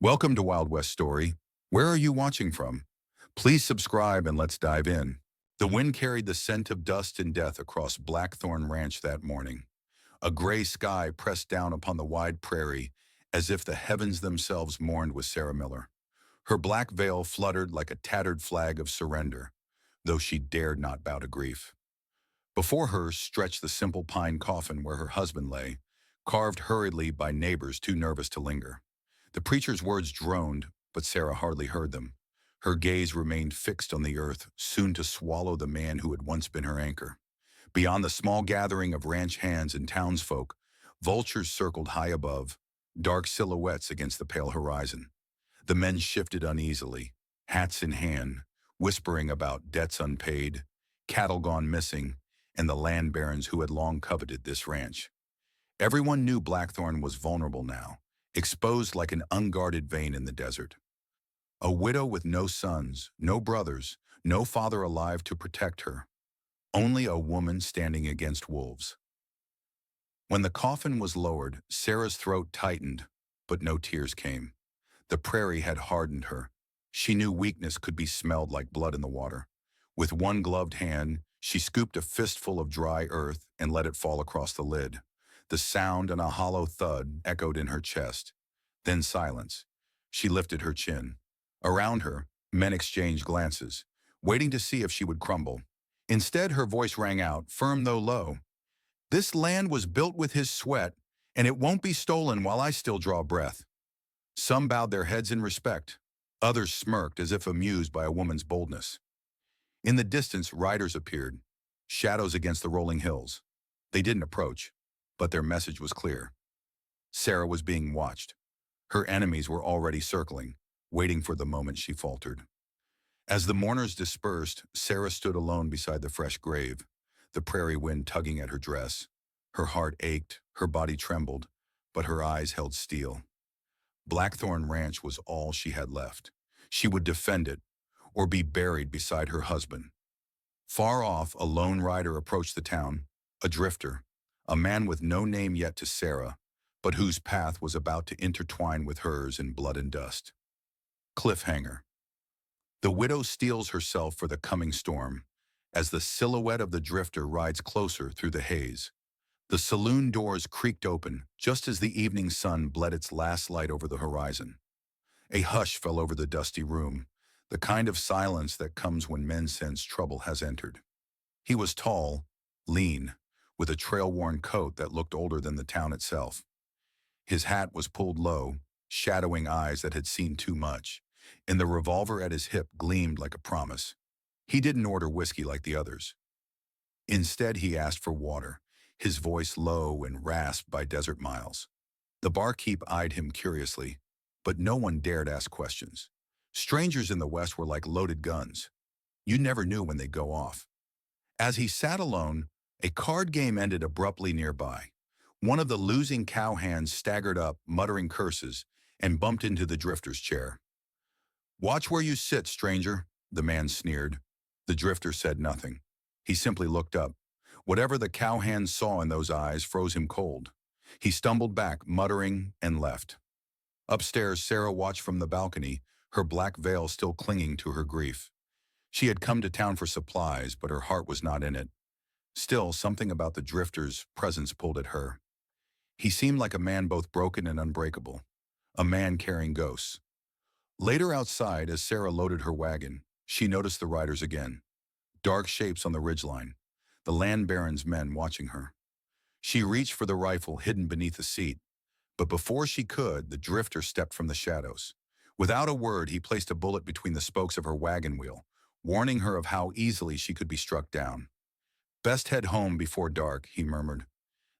Welcome to Wild West Story. Where are you watching from? Please subscribe and let's dive in. The wind carried the scent of dust and death across Blackthorn Ranch that morning. A gray sky pressed down upon the wide prairie as if the heavens themselves mourned with Sarah Miller. Her black veil fluttered like a tattered flag of surrender, though she dared not bow to grief. Before her stretched the simple pine coffin where her husband lay, carved hurriedly by neighbors too nervous to linger. The preacher's words droned, but Sarah hardly heard them. Her gaze remained fixed on the earth, soon to swallow the man who had once been her anchor. Beyond the small gathering of ranch hands and townsfolk, vultures circled high above, dark silhouettes against the pale horizon. The men shifted uneasily, hats in hand, whispering about debts unpaid, cattle gone missing, and the land barons who had long coveted this ranch. Everyone knew Blackthorn was vulnerable now, exposed like an unguarded vein in the desert. A widow with no sons, no brothers, no father alive to protect her. Only a woman standing against wolves. When the coffin was lowered, Sarah's throat tightened, but no tears came. The prairie had hardened her. She knew weakness could be smelled like blood in the water. With one gloved hand, she scooped a fistful of dry earth and let it fall across the lid. The sound and a hollow thud echoed in her chest. Then silence. She lifted her chin. Around her, men exchanged glances, waiting to see if she would crumble. Instead, her voice rang out, firm though low. "This land was built with his sweat, and it won't be stolen while I still draw breath." Some bowed their heads in respect. Others smirked as if amused by a woman's boldness. In the distance, riders appeared, shadows against the rolling hills. They didn't approach, but their message was clear. Sarah was being watched. Her enemies were already circling, waiting for the moment she faltered. As the mourners dispersed, Sarah stood alone beside the fresh grave, the prairie wind tugging at her dress. Her heart ached, her body trembled, but her eyes held steel. Blackthorn Ranch was all she had left. She would defend it, or be buried beside her husband. Far off, a lone rider approached the town, a drifter, a man with no name yet to Sarah, but whose path was about to intertwine with hers in blood and dust. Cliffhanger. The widow steels herself for the coming storm, as the silhouette of the drifter rides closer through the haze. The saloon doors creaked open, just as the evening sun bled its last light over the horizon. A hush fell over the dusty room, the kind of silence that comes when men sense trouble has entered. He was tall, lean, with a trail-worn coat that looked older than the town itself. His hat was pulled low, shadowing eyes that had seen too much, and the revolver at his hip gleamed like a promise. He didn't order whiskey like the others. Instead, he asked for water, his voice low and rasped by desert miles. The barkeep eyed him curiously, but no one dared ask questions. Strangers in the West were like loaded guns. You never knew when they'd go off. As he sat alone, a card game ended abruptly nearby. One of the losing cowhands staggered up, muttering curses, and bumped into the drifter's chair. "Watch where you sit, stranger," the man sneered. The drifter said nothing. He simply looked up. Whatever the cowhand saw in those eyes froze him cold. He stumbled back, muttering, and left. Upstairs, Sarah watched from the balcony, her black veil still clinging to her grief. She had come to town for supplies, but her heart was not in it. Still, something about the drifter's presence pulled at her. He seemed like a man both broken and unbreakable, a man carrying ghosts. Later outside, as Sarah loaded her wagon, she noticed the riders again. Dark shapes on the ridgeline, the land baron's men watching her. She reached for the rifle hidden beneath the seat, but before she could, the drifter stepped from the shadows. Without a word, he placed a bullet between the spokes of her wagon wheel, warning her of how easily she could be struck down. "Best head home before dark," he murmured.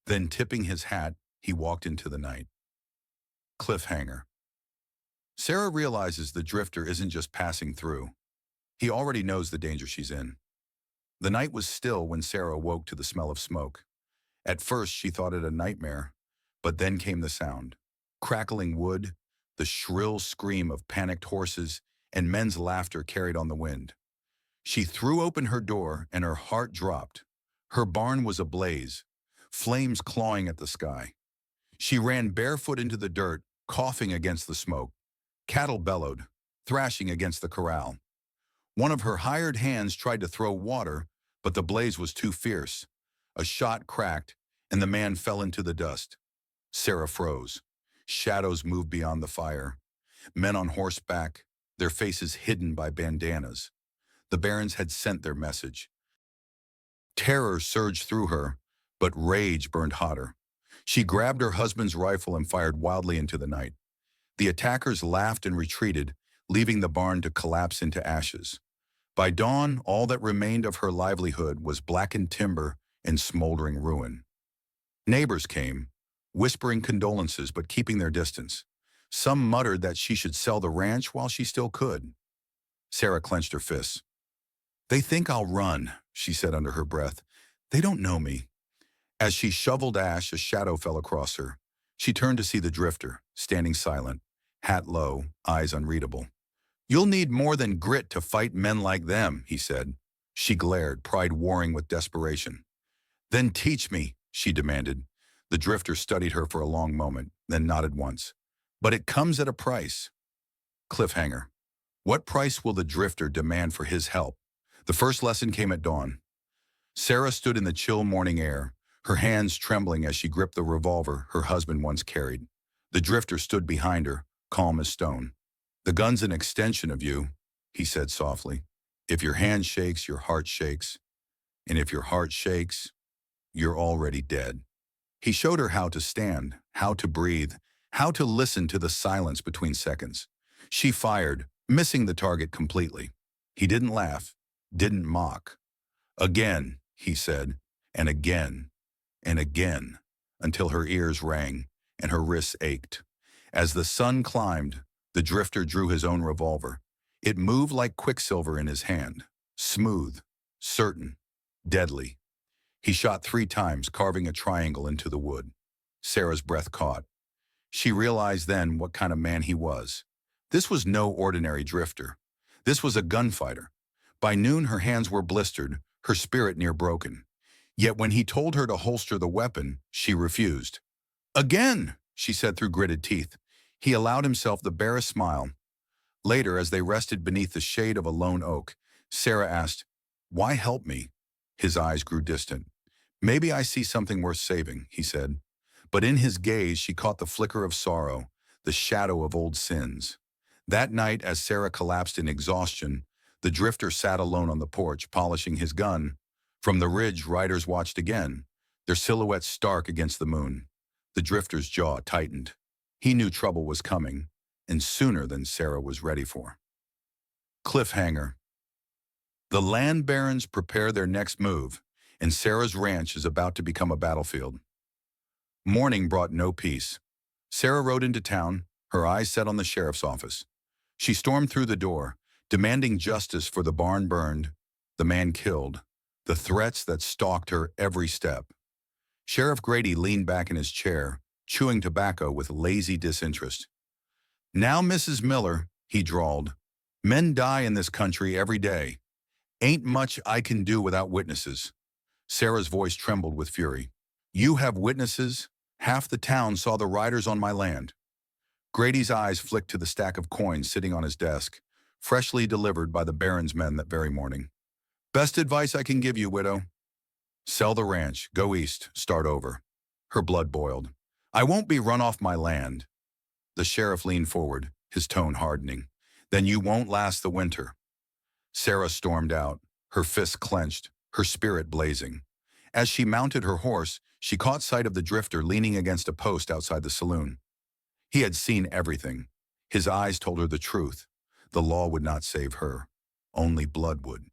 Then, tipping his hat, he walked into the night. Cliffhanger. Sarah realizes the drifter isn't just passing through. He already knows the danger she's in. The night was still when Sarah awoke to the smell of smoke. At first, she thought it a nightmare, but then came the sound. Crackling wood, the shrill scream of panicked horses, and men's laughter carried on the wind. She threw open her door, and her heart dropped. Her barn was ablaze, flames clawing at the sky. She ran barefoot into the dirt, coughing against the smoke. Cattle bellowed, thrashing against the corral. One of her hired hands tried to throw water, but the blaze was too fierce. A shot cracked, and the man fell into the dust. Sarah froze. Shadows moved beyond the fire. Men on horseback, their faces hidden by bandanas. The barons had sent their message. Terror surged through her, but rage burned hotter. She grabbed her husband's rifle and fired wildly into the night. The attackers laughed and retreated, leaving the barn to collapse into ashes. By dawn, all that remained of her livelihood was blackened timber and smoldering ruin. Neighbors came, whispering condolences but keeping their distance. Some muttered that she should sell the ranch while she still could. Sarah clenched her fists. "They think I'll run," she said under her breath. "They don't know me." As she shoveled ash, a shadow fell across her. She turned to see the drifter, standing silent, hat low, eyes unreadable. "You'll need more than grit to fight men like them," he said. She glared, pride warring with desperation. "Then teach me," she demanded. The drifter studied her for a long moment, then nodded once. "But it comes at a price." Cliffhanger. What price will the drifter demand for his help? The first lesson came at dawn. Sarah stood in the chill morning air, her hands trembling as she gripped the revolver her husband once carried. The drifter stood behind her, calm as stone. "The gun's an extension of you," he said softly. "If your hand shakes, your heart shakes. And if your heart shakes, you're already dead." He showed her how to stand, how to breathe, how to listen to the silence between seconds. She fired, missing the target completely. He didn't laugh, didn't mock. "Again," he said, and again, until her ears rang and her wrists ached. As the sun climbed, the drifter drew his own revolver. It moved like quicksilver in his hand, smooth, certain, deadly. He shot 3 times, carving a triangle into the wood. Sarah's breath caught. She realized then what kind of man he was. This was no ordinary drifter. This was a gunfighter. By noon, her hands were blistered, her spirit near broken. Yet when he told her to holster the weapon, she refused. "Again," she said through gritted teeth. He allowed himself the barest smile. Later, as they rested beneath the shade of a lone oak, Sarah asked, "Why help me?" His eyes grew distant. "Maybe I see something worth saving," he said. But in his gaze, she caught the flicker of sorrow, the shadow of old sins. That night, as Sarah collapsed in exhaustion, the drifter sat alone on the porch, polishing his gun. From the ridge, riders watched again, their silhouettes stark against the moon. The drifter's jaw tightened. He knew trouble was coming, and sooner than Sarah was ready for. Cliffhanger. The land barons prepare their next move, and Sarah's ranch is about to become a battlefield. Morning brought no peace. Sarah rode into town, her eyes set on the sheriff's office. She stormed through the door, demanding justice for the barn burned, the man killed, the threats that stalked her every step. Sheriff Grady leaned back in his chair, chewing tobacco with lazy disinterest. "Now, Mrs. Miller," he drawled, "men die in this country every day. Ain't much I can do without witnesses." Sarah's voice trembled with fury. "You have witnesses? Half the town saw the riders on my land." Grady's eyes flicked to the stack of coins sitting on his desk, freshly delivered by the Baron's men that very morning. "Best advice I can give you, widow. Sell the ranch, go east, start over." Her blood boiled. "I won't be run off my land." The sheriff leaned forward, his tone hardening. "Then you won't last the winter." Sarah stormed out, her fists clenched, her spirit blazing. As she mounted her horse, she caught sight of the drifter leaning against a post outside the saloon. He had seen everything. His eyes told her the truth. The law would not save her. Only blood would.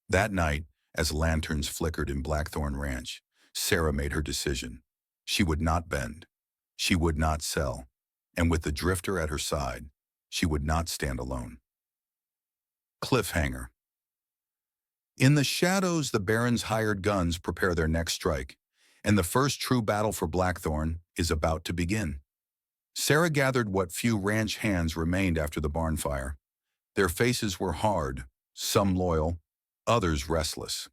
That night, as lanterns flickered in Blackthorn Ranch, Sarah made her decision. She would not bend. She would not sell. And with the drifter at her side, she would not stand alone. Cliffhanger. In the shadows, the Baron's hired guns prepare their next strike, and the first true battle for Blackthorn is about to begin. Sarah gathered what few ranch hands remained after the barn fire. Their faces were hard, some loyal, others restless.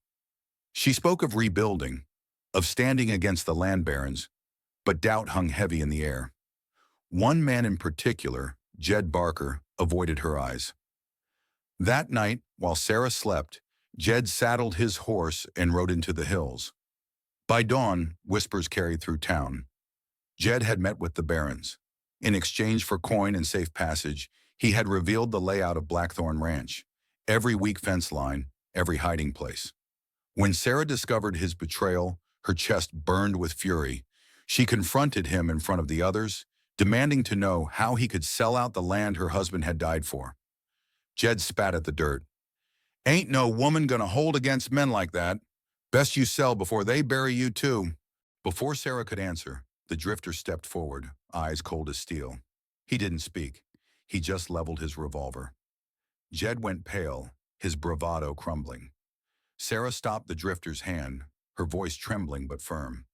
She spoke of rebuilding, of standing against the land barons, but doubt hung heavy in the air. One man in particular, Jed Barker, avoided her eyes. That night, while Sarah slept, Jed saddled his horse and rode into the hills. By dawn, whispers carried through town. Jed had met with the barons. In exchange for coin and safe passage, he had revealed the layout of Blackthorn Ranch, every weak fence line, every hiding place. When Sarah discovered his betrayal, her chest burned with fury. She confronted him in front of the others, demanding to know how he could sell out the land her husband had died for. Jed spat at the dirt. Ain't no woman gonna hold against men like that. Best you sell before they bury you too. Before Sarah could answer, the drifter stepped forward, eyes cold as steel. He didn't speak. He just leveled his revolver. Jed went pale, his bravado crumbling. Sarah stopped the drifter's hand, her voice trembling but firm.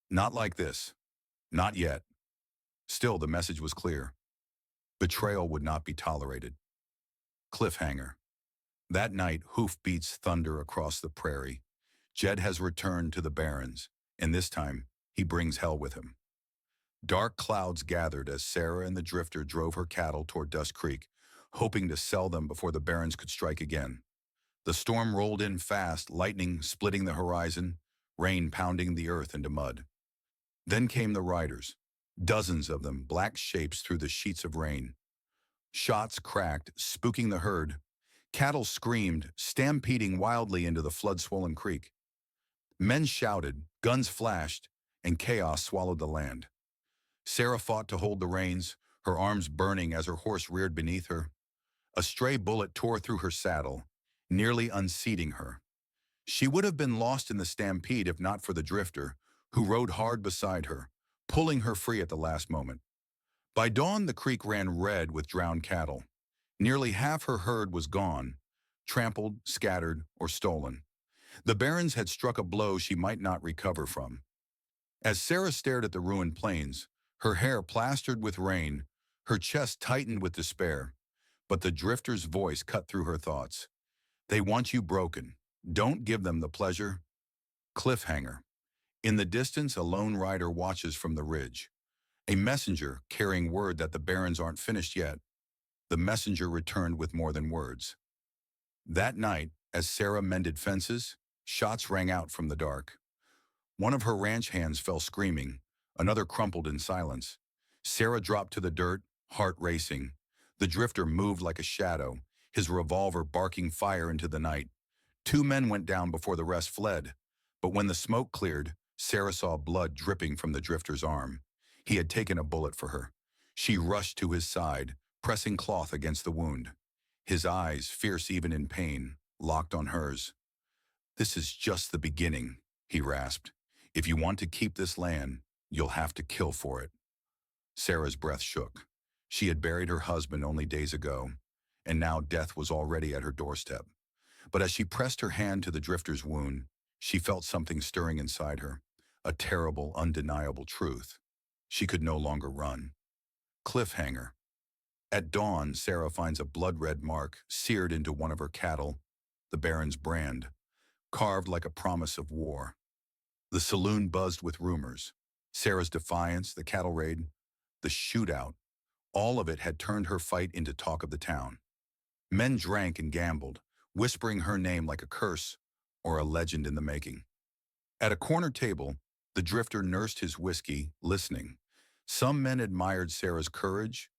Not like this. Not yet. Still, the message was clear. Betrayal would not be tolerated. Cliffhanger. That night, hoofbeats thunder across the prairie. Jed has returned to the barrens, and this time, he brings hell with him. Dark clouds gathered as Sarah and the drifter drove her cattle toward Dust Creek, hoping to sell them before the barons could strike again. The storm rolled in fast, lightning splitting the horizon, rain pounding the earth into mud. Then came the riders, dozens of them, black shapes through the sheets of rain. Shots cracked, spooking the herd. Cattle screamed, stampeding wildly into the flood-swollen creek. Men shouted, guns flashed, and chaos swallowed the land. Sarah fought to hold the reins, her arms burning as her horse reared beneath her. A stray bullet tore through her saddle, nearly unseating her. She would have been lost in the stampede if not for the drifter, who rode hard beside her, pulling her free at the last moment. By dawn, the creek ran red with drowned cattle. Nearly half her herd was gone, trampled, scattered, or stolen. The barons had struck a blow she might not recover from. As Sarah stared at the ruined plains, her hair plastered with rain, her chest tightened with despair, but the drifter's voice cut through her thoughts. They want you broken. Don't give them the pleasure. Cliffhanger. In the distance, a lone rider watches from the ridge. A messenger carrying word that the barons aren't finished yet. The messenger returned with more than words. That night, as Sarah mended fences, shots rang out from the dark. One of her ranch hands fell screaming, another crumpled in silence. Sarah dropped to the dirt, heart racing. The drifter moved like a shadow, his revolver barking fire into the night. Two men went down before the rest fled, but when the smoke cleared, Sarah saw blood dripping from the drifter's arm. He had taken a bullet for her. She rushed to his side, pressing cloth against the wound. His eyes, fierce even in pain, locked on hers. This is just the beginning, he rasped. If you want to keep this land, you'll have to kill for it. Sarah's breath shook. She had buried her husband only days ago, and now death was already at her doorstep. But as she pressed her hand to the drifter's wound, she felt something stirring inside her, a terrible, undeniable truth. She could no longer run. Cliffhanger. At dawn, Sarah finds a blood-red mark seared into one of her cattle, the Baron's brand, carved like a promise of war. The saloon buzzed with rumors. Sarah's defiance, the cattle raid, the shootout, all of it had turned her fight into talk of the town. Men drank and gambled, whispering her name like a curse or a legend in the making. At a corner table, the drifter nursed his whiskey, listening. Some men admired Sarah's courage,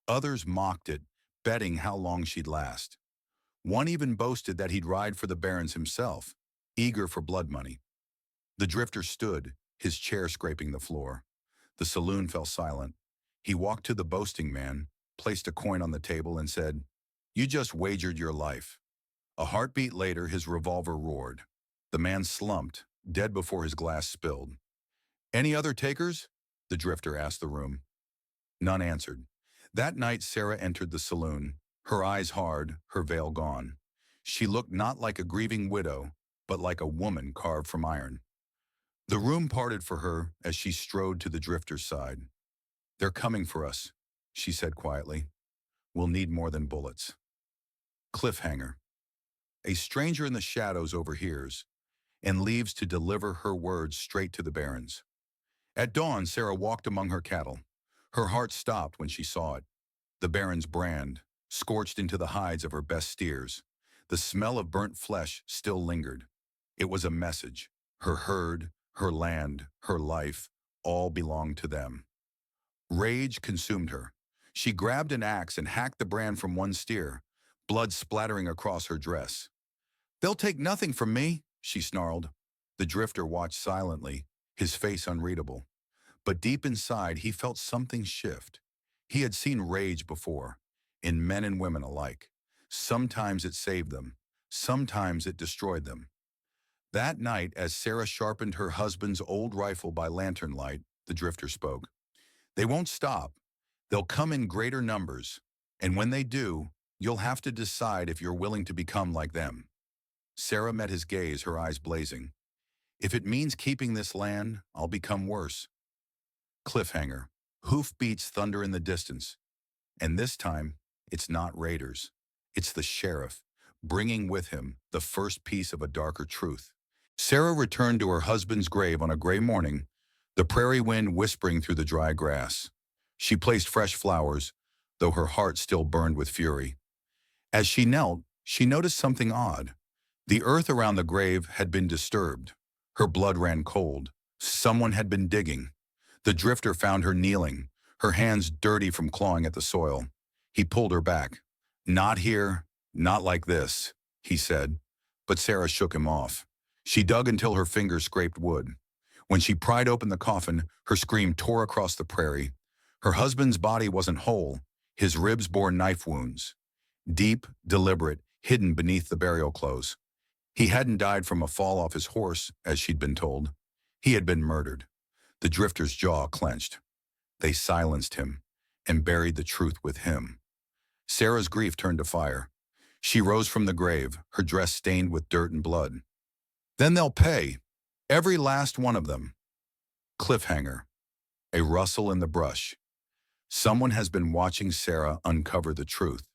others mocked it, betting how long she'd last. One even boasted that he'd ride for the barons himself, eager for blood money. The drifter stood, his chair scraping the floor. The saloon fell silent. He walked to the boasting man, placed a coin on the table, and said, "You just wagered your life." A heartbeat later, his revolver roared. The man slumped, dead before his glass spilled. "Any other takers?" the drifter asked the room. None answered. That night, Sarah entered the saloon, her eyes hard, her veil gone. She looked not like a grieving widow, but like a woman carved from iron. The room parted for her as she strode to the drifter's side. "They're coming for us," she said quietly. "We'll need more than bullets." Cliffhanger. A stranger in the shadows overhears and leaves to deliver her words straight to the barons. At dawn, Sarah walked among her cattle. Her heart stopped when she saw it. The Baron's brand, scorched into the hides of her best steers. The smell of burnt flesh still lingered. It was a message. Her herd, her land, her life, all belonged to them. Rage consumed her. She grabbed an axe and hacked the brand from one steer, blood splattering across her dress. "They'll take nothing from me," she snarled. The drifter watched silently, his face unreadable. But deep inside, he felt something shift. He had seen rage before, in men and women alike. Sometimes it saved them. Sometimes it destroyed them. That night, as Sarah sharpened her husband's old rifle by lantern light, the drifter spoke. "They won't stop. They'll come in greater numbers. And when they do, you'll have to decide if you're willing to become like them." Sarah met his gaze, her eyes blazing. "If it means keeping this land, I'll become worse." Cliffhanger. Hoof beats thunder in the distance. And this time, it's not raiders. It's the sheriff, bringing with him the first piece of a darker truth. Sarah returned to her husband's grave on a gray morning, the prairie wind whispering through the dry grass. She placed fresh flowers, though her heart still burned with fury. As she knelt, she noticed something odd. The earth around the grave had been disturbed. Her blood ran cold. Someone had been digging. The drifter found her kneeling, her hands dirty from clawing at the soil. He pulled her back. "Not here, not like this," he said. But Sarah shook him off. She dug until her fingers scraped wood. When she pried open the coffin, her scream tore across the prairie. Her husband's body wasn't whole. His ribs bore knife wounds. Deep, deliberate, hidden beneath the burial clothes. He hadn't died from a fall off his horse, as she'd been told. He had been murdered. The drifter's jaw clenched. They silenced him and buried the truth with him. Sarah's grief turned to fire. She rose from the grave, her dress stained with dirt and blood. "Then they'll pay. Every last one of them." Cliffhanger. A rustle in the brush. Someone has been watching Sarah uncover the truth.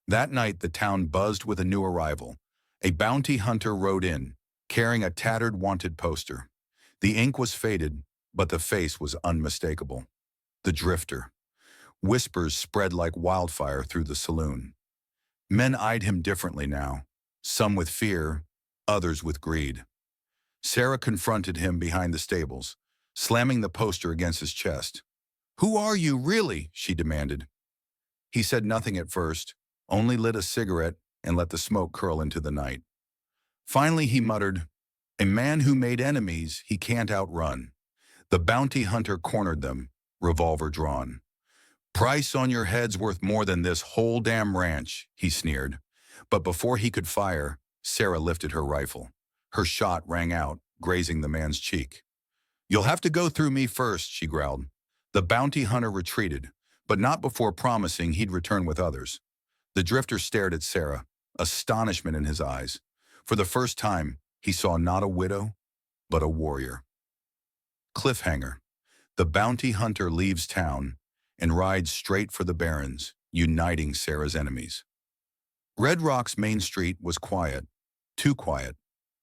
That night, the town buzzed with a new arrival. A bounty hunter rode in, carrying a tattered wanted poster. The ink was faded, but the face was unmistakable. The drifter. Whispers spread like wildfire through the saloon. Men eyed him differently now, some with fear, others with greed. Sarah confronted him behind the stables, slamming the poster against his chest. "Who are you, really?" she demanded. He said nothing at first, only lit a cigarette and let the smoke curl into the night. Finally he muttered, "A man who made enemies he can't outrun." The bounty hunter cornered them, revolver drawn. "Price on your head's worth more than this whole damn ranch," he sneered. But before he could fire, Sarah lifted her rifle. Her shot rang out, grazing the man's cheek. "You'll have to go through me first," she growled. The bounty hunter retreated, but not before promising he'd return with others. The drifter stared at Sarah, astonishment in his eyes. For the first time, he saw not a widow, but a warrior. Cliffhanger. The bounty hunter leaves town and rides straight for the barrens, uniting Sarah's enemies. Red Rock's main street was quiet, too quiet.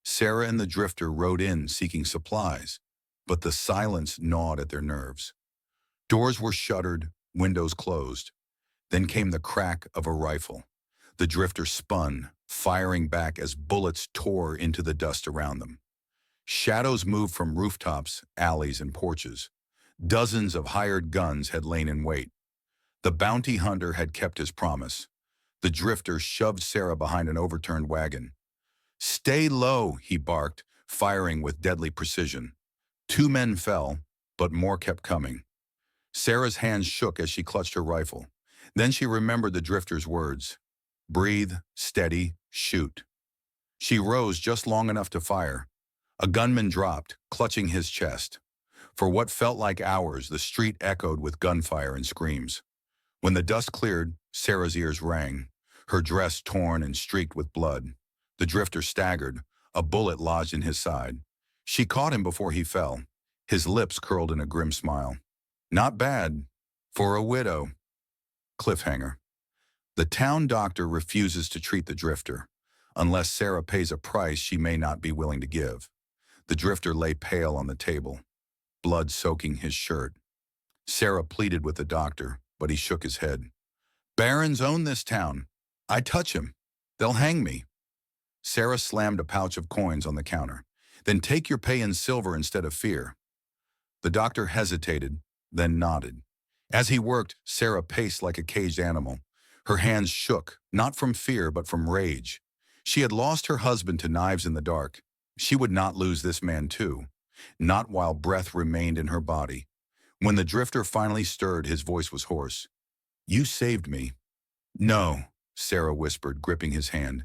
Sarah and the drifter rode in seeking supplies, but the silence gnawed at their nerves. Doors were shuttered, windows closed. Then came the crack of a rifle. The drifter spun, firing back as bullets tore into the dust around them. Shadows moved from rooftops, alleys, and porches. Dozens of hired guns had lain in wait. The bounty hunter had kept his promise. The drifter shoved Sarah behind an overturned wagon. "Stay low," he barked, firing with deadly precision. 2 men fell, but more kept coming. Sarah's hands shook as she clutched her rifle. Then she remembered the drifter's words. "Breathe, steady, shoot." She rose just long enough to fire. A gunman dropped, clutching his chest. For what felt like hours, the street echoed with gunfire and screams. When the dust cleared, Sarah's ears rang, her dress torn and streaked with blood. The drifter staggered, a bullet lodged in his side. She caught him before he fell. His lips curled in a grim smile. "Not bad. For a widow." Cliffhanger. The town doctor refuses to treat the drifter, unless Sarah pays a price she may not be willing to give. The drifter lay pale on the table, blood soaking his shirt. Sarah pleaded with the doctor, but he shook his head. Barons own this town. I touch him. They'll hang me. Sarah slammed a pouch of coins on the counter. Then take your pay in silver instead of fear. The doctor hesitated, then nodded. As he worked, Sarah paced like a caged animal. Her hands shook, not from fear but from rage. She had lost her husband to knives in the dark. She would not lose this man too, not while breath remained in her body. When the drifter finally stirred, his voice was hoarse. You saved me. No, Sarah whispered, gripping his hand.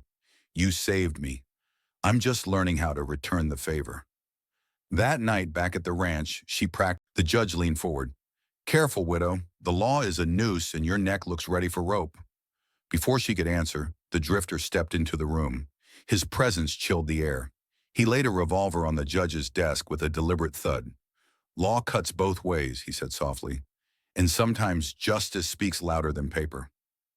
You saved me. I'm just learning how to return the favor. That night, back at the ranch, she practiced. The judge leaned forward. Careful, widow. The law is a noose and your neck looks ready for rope. Before she could answer, the drifter stepped into the room. His presence chilled the air. He laid a revolver on the judge's desk with a deliberate thud. Law cuts both ways, he said softly. And sometimes justice speaks louder than paper.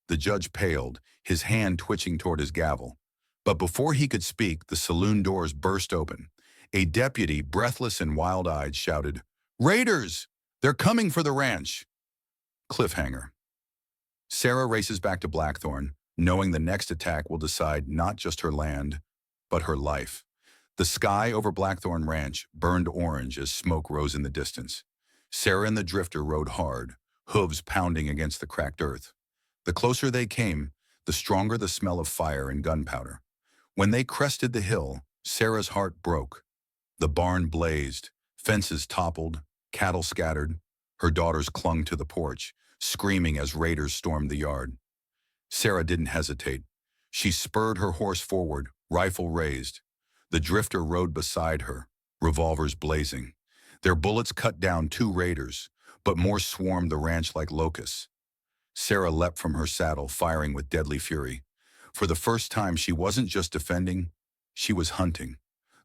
The judge paled, his hand twitching toward his gavel. But before he could speak, the saloon doors burst open. A deputy, breathless and wild-eyed, shouted, Raiders! They're coming for the ranch! Cliffhanger. Sarah races back to Blackthorn, knowing the next attack will decide not just her land, but her life. The sky over Blackthorn Ranch burned orange as smoke rose in the distance. Sarah and the drifter rode hard, hooves pounding against the cracked earth. The closer they came, the stronger the smell of fire and gunpowder. When they crested the hill, Sarah's heart broke. The barn blazed, fences toppled, cattle scattered. Her daughters clung to the porch, screaming as raiders stormed the yard. Sarah didn't hesitate. She spurred her horse forward, rifle raised. The drifter rode beside her, revolvers blazing. Their bullets cut down 2 raiders, but more swarmed the ranch like locusts. Sarah leapt from her saddle, firing with deadly fury. For the first time, she wasn't just defending, she was hunting.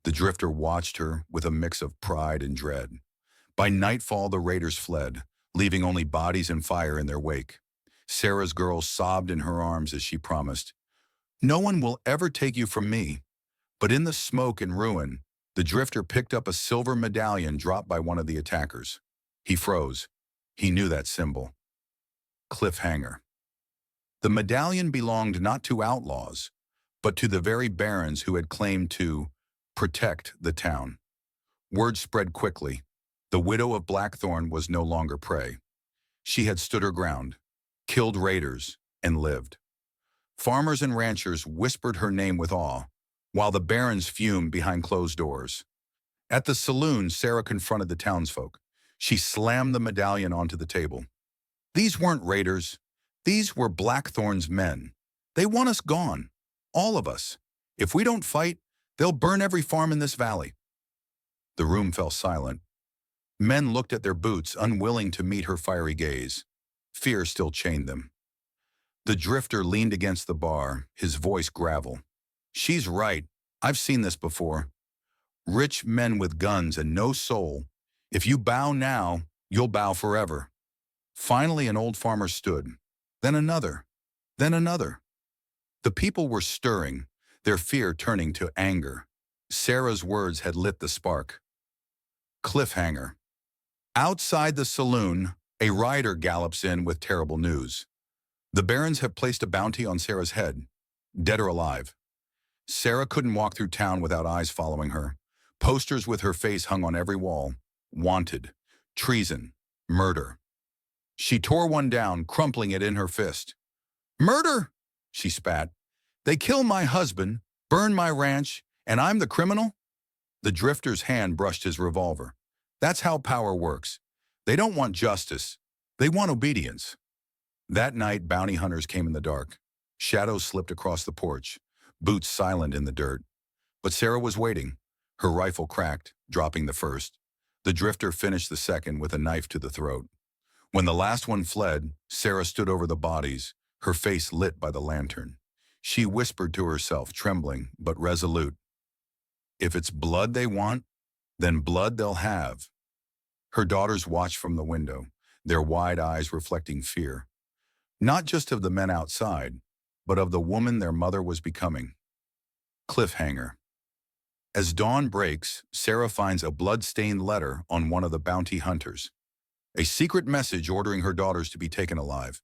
The drifter watched her with a mix of pride and dread. By nightfall, the raiders fled, leaving only bodies and fire in their wake. Sarah's girls sobbed in her arms as she promised, No one will ever take you from me. But in the smoke and ruin, the drifter picked up a silver medallion dropped by one of the attackers. He froze. He knew that symbol. Cliffhanger. The medallion belonged not to outlaws, but to the very barons who had claimed to protect the town. Word spread quickly. The widow of Blackthorn was no longer prey. She had stood her ground, killed raiders, and lived. Farmers and ranchers whispered her name with awe, while the barons fumed behind closed doors. At the saloon, Sarah confronted the townsfolk. She slammed the medallion onto the table. These weren't raiders. These were Blackthorn's men. They want us gone. All of us. If we don't fight, they'll burn every farm in this valley. The room fell silent. Men looked at their boots, unwilling to meet her fiery gaze. Fear still chained them. The drifter leaned against the bar, his voice gravel. She's right. I've seen this before. Rich men with guns and no soul. If you bow now, you'll bow forever. Finally, an old farmer stood. Then another. Then another. The people were stirring, their fear turning to anger. Sarah's words had lit the spark. Cliffhanger. Outside the saloon, a rider gallops in with terrible news. The barons have placed a bounty on Sarah's head, dead or alive. Sarah couldn't walk through town without eyes following her. Posters with her face hung on every wall. Wanted. Treason. Murder. She tore one down, crumpling it in her fist. Murder! She spat. They kill my husband, burn my ranch, and I'm the criminal? The drifter's hand brushed his revolver. That's how power works. They don't want justice. They want obedience. That night, bounty hunters came in the dark. Shadows slipped across the porch, boots silent in the dirt. But Sarah was waiting. Her rifle cracked, dropping the first. The drifter finished the second with a knife to the throat. When the last one fled, Sarah stood over the bodies, her face lit by the lantern. She whispered to herself, trembling but resolute, If it's blood they want, then blood they'll have. Her daughters watched from the window, their wide eyes reflecting fear. Not just of the men outside, but of the woman their mother was becoming. Cliffhanger. As dawn breaks, Sarah finds a blood-stained letter on one of the bounty hunters. A secret message ordering her daughters to be taken alive.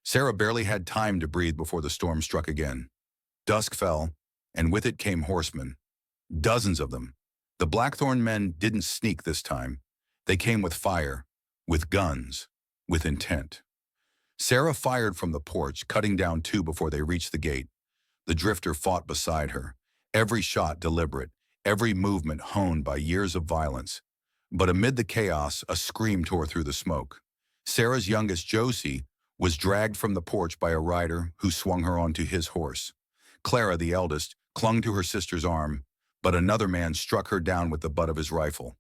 Sarah barely had time to breathe before the storm struck again. Dusk fell, and with it came horsemen. Dozens of them. The Blackthorn men didn't sneak this time. They came with fire, with guns, with intent. Sarah fired from the porch, cutting down two before they reached the gate. The drifter fought beside her, every shot deliberate, every movement honed by years of violence. But amid the chaos, a scream tore through the smoke. Sarah's youngest, Josie, was dragged from the porch by a rider who swung her onto his horse. Clara, the eldest, clung to her sister's arm, but another man struck her down with the butt of his rifle.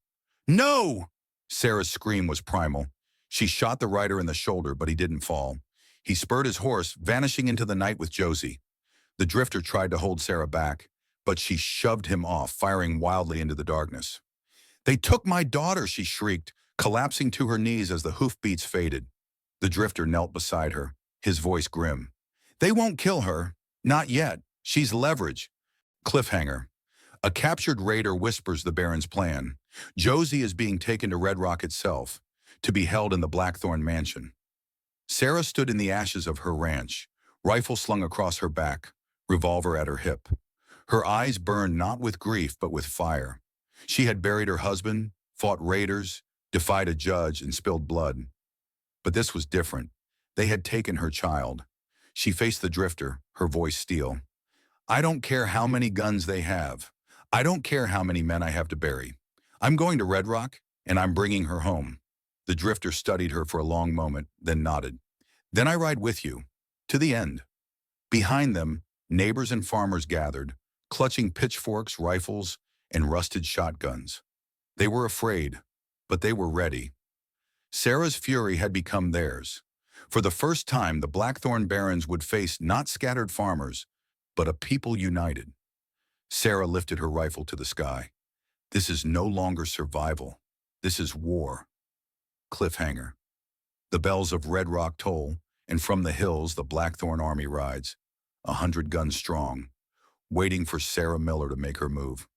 "No!" Sarah's scream was primal. She shot the rider in the shoulder, but he didn't fall. He spurred his horse, vanishing into the night with Josie. The drifter tried to hold Sarah back, but she shoved him off, firing wildly into the darkness. "They took my daughter," she shrieked, collapsing to her knees as the hoofbeats faded. The drifter knelt beside her, his voice grim. "They won't kill her. Not yet. She's leverage." Cliffhanger. A captured raider whispers the Baron's plan. Josie is being taken to Red Rock itself, to be held in the Blackthorn mansion. Sarah stood in the ashes of her ranch, rifle slung across her back, revolver at her hip. Her eyes burned not with grief but with fire. She had buried her husband, fought raiders, defied a judge, and spilled blood. But this was different. They had taken her child. She faced the drifter, her voice steel. "I don't care how many guns they have. I don't care how many men I have to bury. I'm going to Red Rock, and I'm bringing her home." The drifter studied her for a long moment, then nodded. "Then I ride with you, to the end." Behind them, neighbors and farmers gathered, clutching pitchforks, rifles, and rusted shotguns. They were afraid, but they were ready. Sarah's fury had become theirs. For the first time, the Blackthorn barons would face not scattered farmers, but a people united. Sarah lifted her rifle to the sky. This is no longer survival. This is war. Cliffhanger. The bells of Red Rock toll, and from the hills the Blackthorn army rides, 100 guns strong, waiting for Sarah Miller to make her move.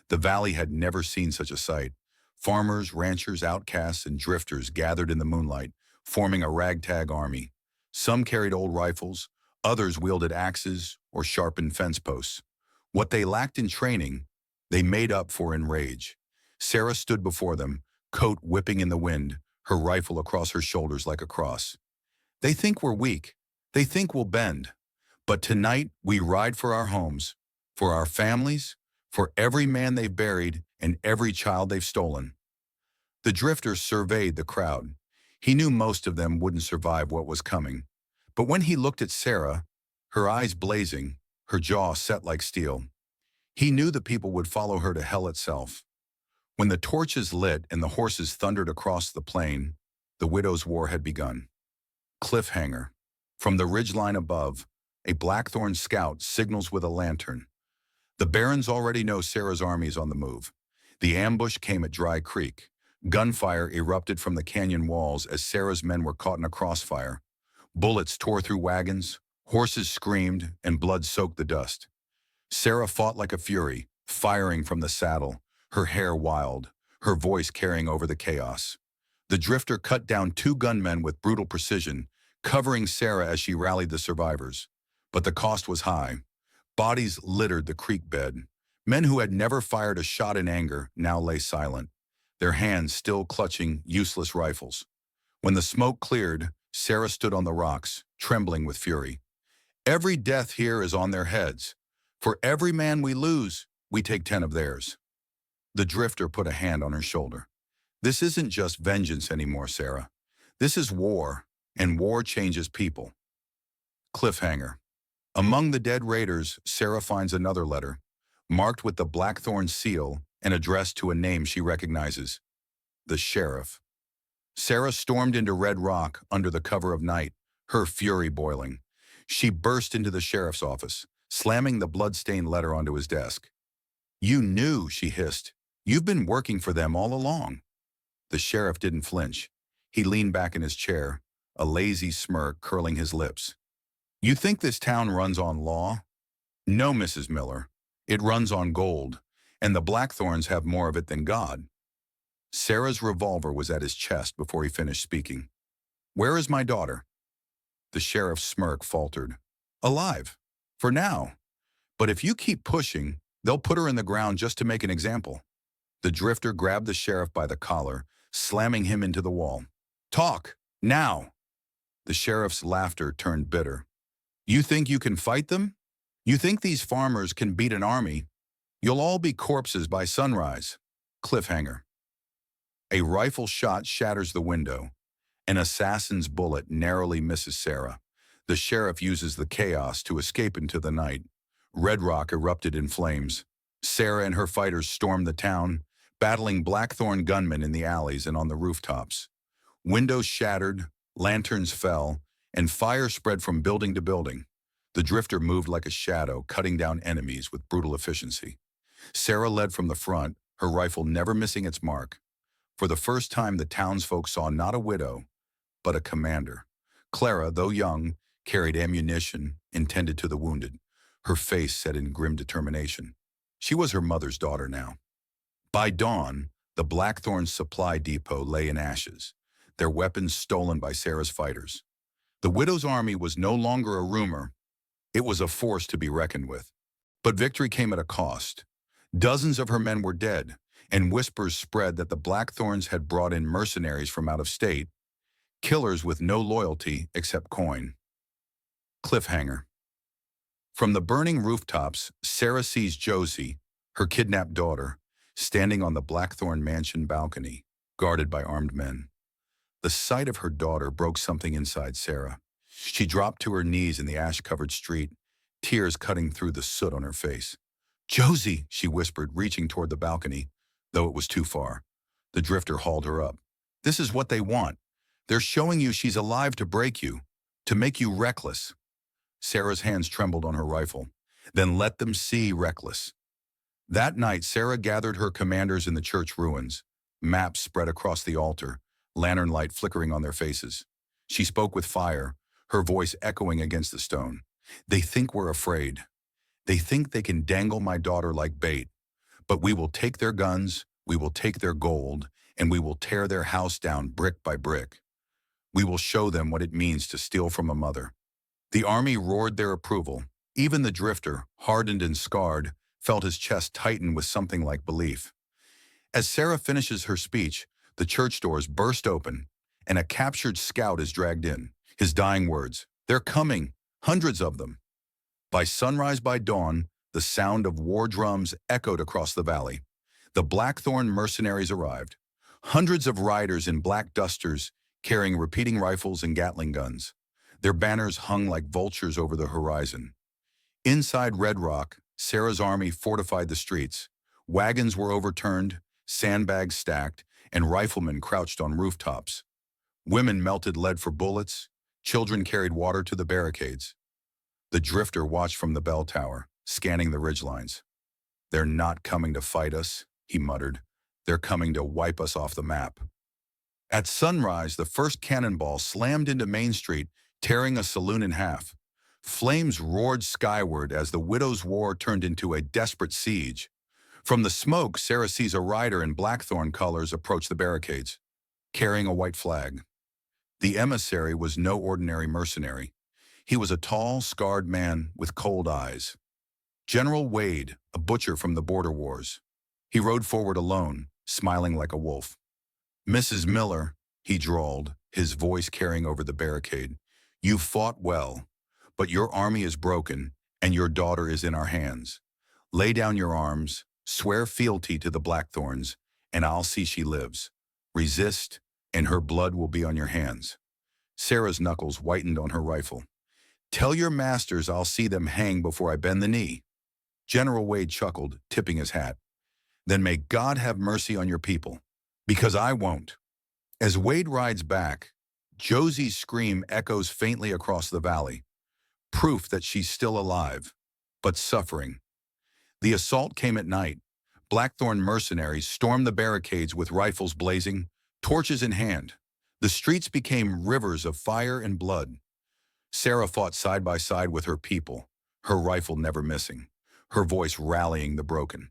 The valley had never seen such a sight. Farmers, ranchers, outcasts, and drifters gathered in the moonlight, forming a ragtag army. Some carried old rifles, others wielded axes or sharpened fence posts. What they lacked in training, they made up for in rage. Sarah stood before them, coat whipping in the wind, her rifle across her shoulders like a cross. "They think we're weak. They think we'll bend. But tonight we ride for our homes, for our families, for every man they've buried and every child they've stolen." The drifter surveyed the crowd. He knew most of them wouldn't survive what was coming. But when he looked at Sarah, her eyes blazing, her jaw set like steel, he knew the people would follow her to hell itself. When the torches lit and the horses thundered across the plain, the widow's war had begun. Cliffhanger. From the ridgeline above, a Blackthorn scout signals with a lantern. The barons already know Sarah's army is on the move. The ambush came at Dry Creek. Gunfire erupted from the canyon walls as Sarah's men were caught in a crossfire. Bullets tore through wagons, horses screamed, and blood soaked the dust. Sarah fought like a fury, firing from the saddle, her hair wild, her voice carrying over the chaos. The drifter cut down 2 gunmen with brutal precision, covering Sarah as she rallied the survivors. But the cost was high. Bodies littered the creek bed. Men who had never fired a shot in anger now lay silent, their hands still clutching useless rifles. When the smoke cleared, Sarah stood on the rocks, trembling with fury. "Every death here is on their heads. For every man we lose, we take 10 of theirs." The drifter put a hand on her shoulder. "This isn't just vengeance anymore, Sarah. This is war, and war changes people." Cliffhanger. Among the dead raiders, Sarah finds another letter, marked with the Blackthorn seal and addressed to a name she recognizes: the sheriff. Sarah stormed into Red Rock under the cover of night, her fury boiling. She burst into the sheriff's office, slamming the blood-stained letter onto his desk. "You knew," she hissed. "You've been working for them all along." The sheriff didn't flinch. He leaned back in his chair, a lazy smirk curling his lips. "You think this town runs on law? No, Mrs. Miller. It runs on gold, and the Blackthorns have more of it than God." Sarah's revolver was at his chest before he finished speaking. "Where is my daughter?" The sheriff's smirk faltered. Alive. For now. But if you keep pushing, they'll put her in the ground just to make an example. The drifter grabbed the sheriff by the collar, slamming him into the wall. Talk. Now. The sheriff's laughter turned bitter. You think you can fight them? You think these farmers can beat an army? You'll all be corpses by sunrise. Cliffhanger. A rifle shot shatters the window. An assassin's bullet narrowly misses Sarah. The sheriff uses the chaos to escape into the night. Red Rock erupted in flames. Sarah and her fighters stormed the town, battling Blackthorn gunmen in the alleys and on the rooftops. Windows shattered, lanterns fell, and fire spread from building to building. The drifter moved like a shadow, cutting down enemies with brutal efficiency. Sarah led from the front, her rifle never missing its mark. For the first time, the townsfolk saw not a widow, but a commander. Clara, though young, carried ammunition intended to the wounded, her face set in grim determination. She was her mother's daughter now. By dawn, the Blackthorn supply depot lay in ashes, their weapons stolen by Sarah's fighters. The widow's army was no longer a rumor. It was a force to be reckoned with. But victory came at a cost. Dozens of her men were dead, and whispers spread that the Blackthorns had brought in mercenaries from out of state, killers with no loyalty except coin. Cliffhanger. From the burning rooftops, Sarah sees Josie, her kidnapped daughter, standing on the Blackthorn mansion balcony, guarded by armed men. The sight of her daughter broke something inside Sarah. She dropped to her knees in the ash-covered street, tears cutting through the soot on her face. Josie, she whispered, reaching toward the balcony, though it was too far. The drifter hauled her up. This is what they want. They're showing you she's alive to break you, to make you reckless. Sarah's hands trembled on her rifle. Then let them see reckless. That night, Sarah gathered her commanders in the church ruins, maps spread across the altar, lantern light flickering on their faces. She spoke with fire, her voice echoing against the stone. They think we're afraid. They think they can dangle my daughter like bait. But we will take their guns, we will take their gold, and we will tear their house down brick by brick. We will show them what it means to steal from a mother. The army roared their approval. Even the drifter, hardened and scarred, felt his chest tighten with something like belief. As Sarah finishes her speech, the church doors burst open, and a captured scout is dragged in. His dying words, "They're coming, hundreds of them." By sunrise, by dawn, the sound of war drums echoed across the valley. The Blackthorn mercenaries arrived. Hundreds of riders in black dusters, carrying repeating rifles and Gatling guns. Their banners hung like vultures over the horizon. Inside Red Rock, Sarah's army fortified the streets. Wagons were overturned, sandbags stacked, and riflemen crouched on rooftops. Women melted lead for bullets. Children carried water to the barricades. The drifter watched from the bell tower, scanning the ridgelines. They're not coming to fight us, he muttered. They're coming to wipe us off the map. At sunrise, the first cannonball slammed into Main Street, tearing a saloon in half. Flames roared skyward as the widow's war turned into a desperate siege. From the smoke, Sarah sees a rider in Blackthorn colors approach the barricades, carrying a white flag. The emissary was no ordinary mercenary. He was a tall, scarred man with cold eyes. General Wade, a butcher from the border wars. He rode forward alone, smiling like a wolf. "Mrs. Miller," he drawled, his voice carrying over the barricade, "you fought well, but your army is broken, and your daughter is in our hands. Lay down your arms, swear fealty to the Blackthorns, and I'll see she lives. Resist, and her blood will be on your hands." Sarah's knuckles whitened on her rifle. "Tell your masters I'll see them hang before I bend the knee." General Wade chuckled, tipping his hat. "Then may God have mercy on your people, because I won't." As Wade rides back, Josie's scream echoes faintly across the valley, proof that she's still alive, but suffering. The assault came at night. Blackthorn mercenaries stormed the barricades with rifles blazing, torches in hand. The streets became rivers of fire and blood. Sarah fought side by side with her people, her rifle never missing, her voice rallying the broken.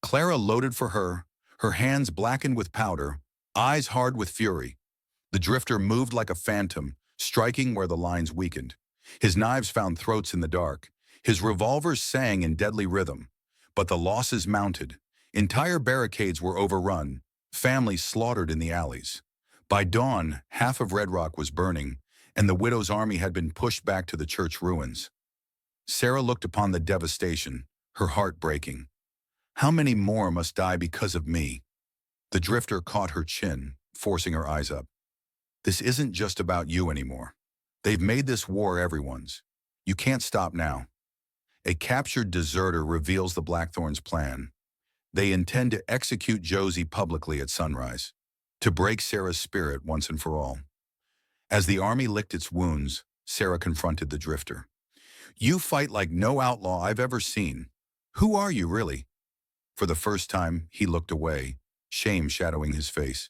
Clara loaded for her hands blackened with powder, eyes hard with fury. The drifter moved like a phantom, striking where the lines weakened. His knives found throats in the dark. His revolvers sang in deadly rhythm. But the losses mounted. Entire barricades were overrun, families slaughtered in the alleys. By dawn, half of Red Rock was burning, and the widow's army had been pushed back to the church ruins. Sarah looked upon the devastation, her heart breaking. How many more must die because of me? The drifter caught her chin, forcing her eyes up. This isn't just about you anymore. They've made this war everyone's. You can't stop now. A captured deserter reveals the Blackthorns' plan. They intend to execute Josie publicly at sunrise, to break Sarah's spirit once and for all. As the army licked its wounds, Sarah confronted the drifter. You fight like no outlaw I've ever seen. Who are you, really? For the first time, he looked away, shame shadowing his face.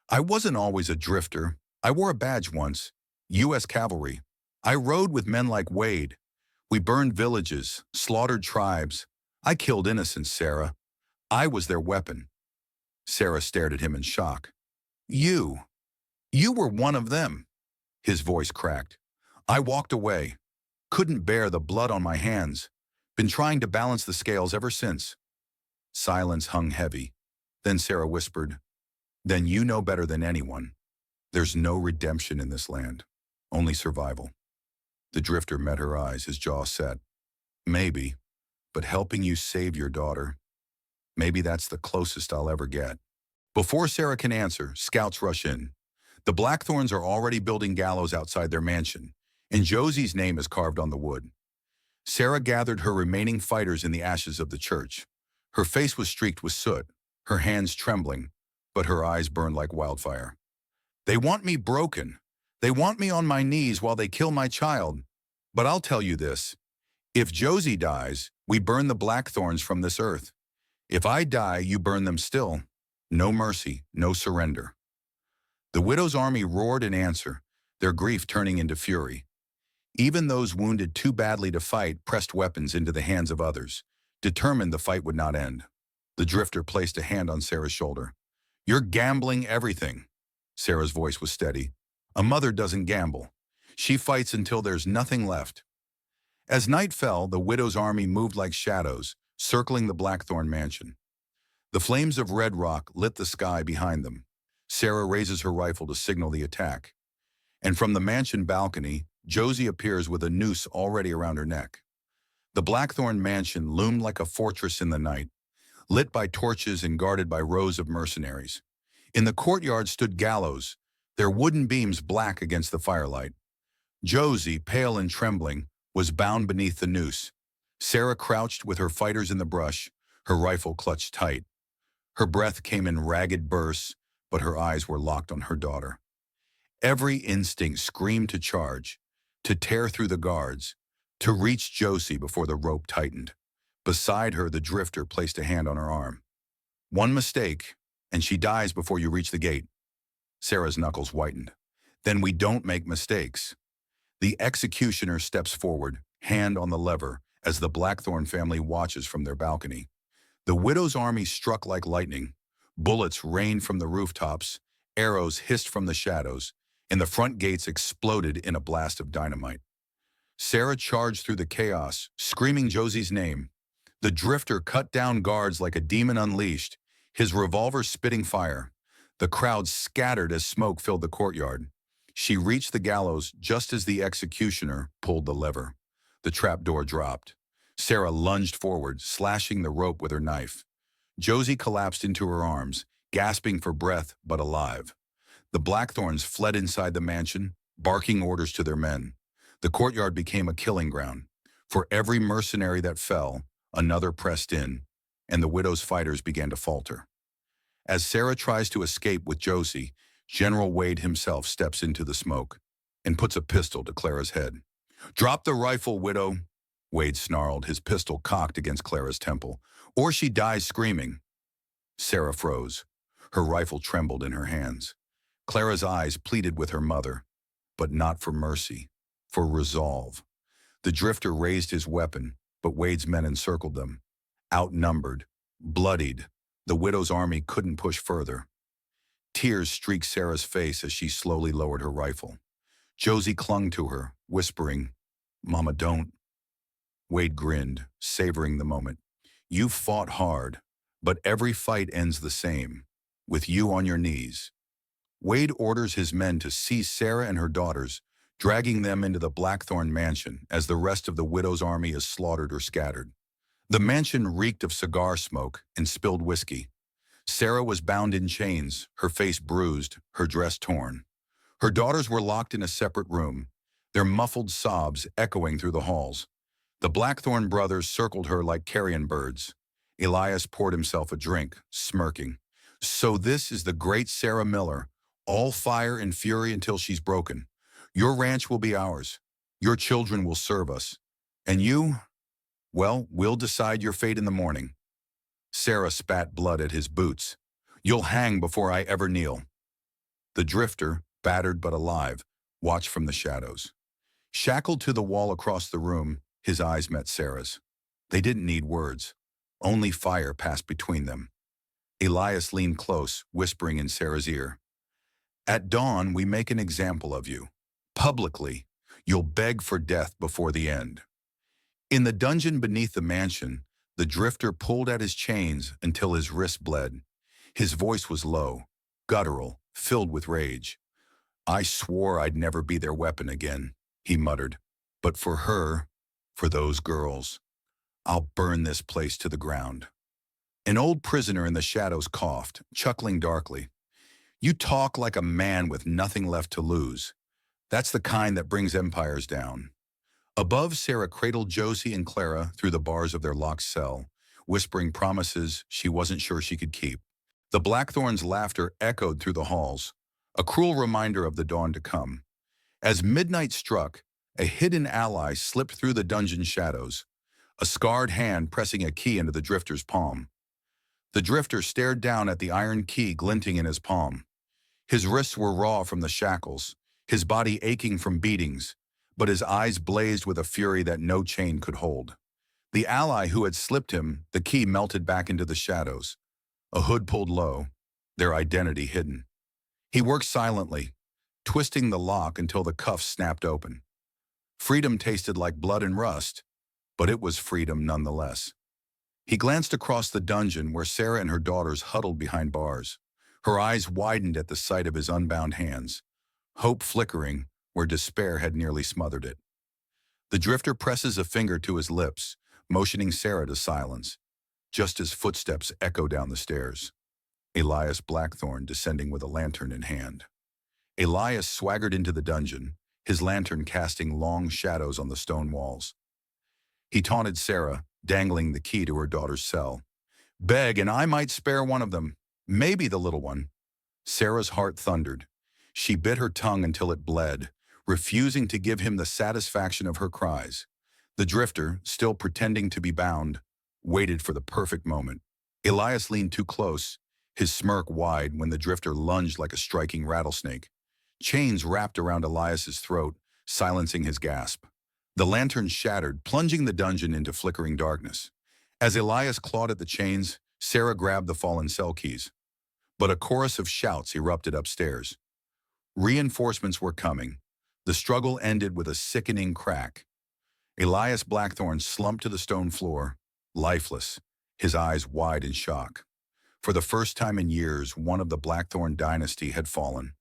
I wasn't always a drifter. I wore a badge once, U.S. Cavalry. I rode with men like Wade. We burned villages, slaughtered tribes. I killed innocents, Sarah. I was their weapon. Sarah stared at him in shock. You were one of them. His voice cracked. I walked away. Couldn't bear the blood on my hands. Been trying to balance the scales ever since. Silence hung heavy. Then Sarah whispered, Then you know better than anyone. There's no redemption in this land, only survival. The drifter met her eyes, his jaw set. Maybe, but helping you save your daughter, maybe that's the closest I'll ever get. Before Sarah can answer, scouts rush in. The Blackthorns are already building gallows outside their mansion, and Josie's name is carved on the wood. Sarah gathered her remaining fighters in the ashes of the church. Her face was streaked with soot, her hands trembling, but her eyes burned like wildfire. They want me broken. They want me on my knees while they kill my child. But I'll tell you this. If Josie dies, we burn the Blackthorns from this earth. If I die, you burn them still. No mercy, no surrender. The widow's army roared in answer, their grief turning into fury. Even those wounded too badly to fight pressed weapons into the hands of others, determined the fight would not end. The drifter placed a hand on Sarah's shoulder. You're gambling everything. Sarah's voice was steady. A mother doesn't gamble. She fights until there's nothing left. As night fell, the widow's army moved like shadows, circling the Blackthorn mansion. The flames of Red Rock lit the sky behind them. Sarah raises her rifle to signal the attack. And from the mansion balcony, Josie appears with a noose already around her neck. The Blackthorn mansion loomed like a fortress in the night, lit by torches and guarded by rows of mercenaries. In the courtyard stood gallows, their wooden beams black against the firelight. Josie, pale and trembling, was bound beneath the noose. Sarah crouched with her fighters in the brush, her rifle clutched tight. Her breath came in ragged bursts, but her eyes were locked on her daughter. Every instinct screamed to charge, to tear through the guards, to reach Josie before the rope tightened. Beside her, the drifter placed a hand on her arm. One mistake, and she dies before you reach the gate. Sarah's knuckles whitened. Then we don't make mistakes. The executioner steps forward, hand on the lever, as the Blackthorn family watches from their balcony. The widow's army struck like lightning. Bullets rained from the rooftops, arrows hissed from the shadows, and the front gates exploded in a blast of dynamite. Sarah charged through the chaos, screaming Josie's name. The drifter cut down guards like a demon unleashed, his revolver spitting fire. The crowd scattered as smoke filled the courtyard. She reached the gallows just as the executioner pulled the lever. The trapdoor dropped. Sarah lunged forward, slashing the rope with her knife. Josie collapsed into her arms, gasping for breath but alive. The Blackthorns fled inside the mansion, barking orders to their men. The courtyard became a killing ground. For every mercenary that fell, another pressed in, and the widow's fighters began to falter. As Sarah tries to escape with Josie, General Wade himself steps into the smoke and puts a pistol to Clara's head. "Drop the rifle, widow," Wade snarled, his pistol cocked against Clara's temple, "or she dies screaming." Sarah froze. Her rifle trembled in her hands. Clara's eyes pleaded with her mother, but not for mercy, for resolve. The drifter raised his weapon, but Wade's men encircled them. Outnumbered, bloodied, the widow's army couldn't push further. Tears streaked Sarah's face as she slowly lowered her rifle. Josie clung to her, whispering, "Mama, don't." Wade grinned, savoring the moment. "You've fought hard, but every fight ends the same, with you on your knees." Wade orders his men to seize Sarah and her daughters, dragging them into the Blackthorn mansion as the rest of the widow's army is slaughtered or scattered. The mansion reeked of cigar smoke and spilled whiskey. Sarah was bound in chains, her face bruised, her dress torn. Her daughters were locked in a separate room, their muffled sobs echoing through the halls. The Blackthorn brothers circled her like carrion birds. Elias poured himself a drink, smirking. "So this is the great Sarah Miller, all fire and fury until she's broken. Your ranch will be ours. Your children will serve us. And you, well, we'll decide your fate in the morning." Sarah spat blood at his boots. "You'll hang before I ever kneel." The drifter, battered but alive, watched from the shadows. Shackled to the wall across the room, his eyes met Sarah's. They didn't need words. Only fire passed between them. Elias leaned close, whispering in Sarah's ear, "At dawn, we make an example of you. Publicly, you'll beg for death before the end." In the dungeon beneath the mansion, the drifter pulled at his chains until his wrists bled. His voice was low, guttural, filled with rage. "I swore I'd never be their weapon again," he muttered. "But for her, for those girls, I'll burn this place to the ground." An old prisoner in the shadows coughed, chuckling darkly. "You talk like a man with nothing left to lose. That's the kind that brings empires down." Above, Sarah cradled Josie and Clara through the bars of their locked cell, whispering promises she wasn't sure she could keep. The Blackthorn's laughter echoed through the halls, a cruel reminder of the dawn to come. As midnight struck, a hidden ally slipped through the dungeon shadows, a scarred hand pressing a key into the drifter's palm. The drifter stared down at the iron key glinting in his palm. His wrists were raw from the shackles, his body aching from beatings, but his eyes blazed with a fury that no chain could hold. The ally who had slipped him, the key melted back into the shadows, a hood pulled low, their identity hidden. He worked silently, twisting the lock until the cuffs snapped open. Freedom tasted like blood and rust, but it was freedom nonetheless. He glanced across the dungeon where Sarah and her daughters huddled behind bars. Her eyes widened at the sight of his unbound hands, hope flickering where despair had nearly smothered it. The drifter presses a finger to his lips, motioning Sarah to silence, just as footsteps echo down the stairs. Elias Blackthorn descending with a lantern in hand. Elias swaggered into the dungeon, his lantern casting long shadows on the stone walls. He taunted Sarah, dangling the key to her daughter's cell. "Beg, and I might spare one of them, maybe the little one." Sarah's heart thundered. She bit her tongue until it bled, refusing to give him the satisfaction of her cries. The drifter, still pretending to be bound, waited for the perfect moment. Elias leaned too close, his smirk wide when the drifter lunged like a striking rattlesnake. Chains wrapped around Elias's throat, silencing his gasp. The lantern shattered, plunging the dungeon into flickering darkness. As Elias clawed at the chains, Sarah grabbed the fallen cell keys. But a chorus of shouts erupted upstairs. Reinforcements were coming. The struggle ended with a sickening crack. Elias Blackthorn slumped to the stone floor, lifeless, his eyes wide in shock. For the first time in years, one of the Blackthorn dynasty had fallen.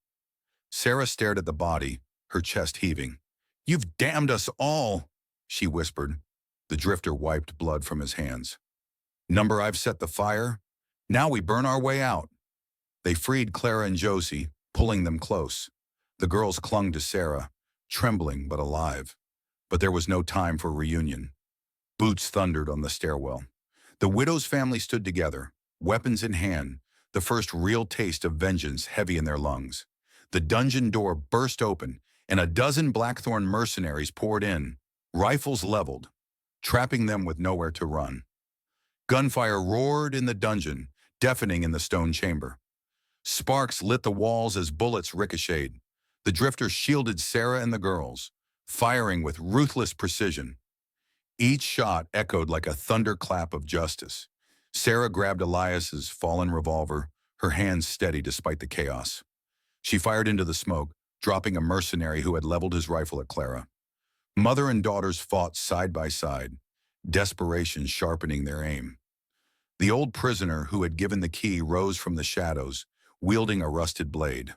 Sarah stared at the body, her chest heaving. "You've damned us all," she whispered. The drifter wiped blood from his hands. "Number I've set the fire. Now we burn our way out." They freed Clara and Josie, pulling them close. The girls clung to Sarah, trembling but alive. But there was no time for reunion. Boots thundered on the stairwell. The widow's family stood together, weapons in hand, the first real taste of vengeance heavy in their lungs. The dungeon door burst open, and a dozen Blackthorn mercenaries poured in, rifles leveled, trapping them with nowhere to run. Gunfire roared in the dungeon, deafening in the stone chamber. Sparks lit the walls as bullets ricocheted. The drifter shielded Sarah and the girls, firing with ruthless precision. Each shot echoed like a thunderclap of justice. Sarah grabbed Elias's fallen revolver, her hands steady despite the chaos. She fired into the smoke, dropping a mercenary who had leveled his rifle at Clara. Mother and daughters fought side by side, desperation sharpening their aim. The old prisoner who had given the key rose from the shadows, wielding a rusted blade.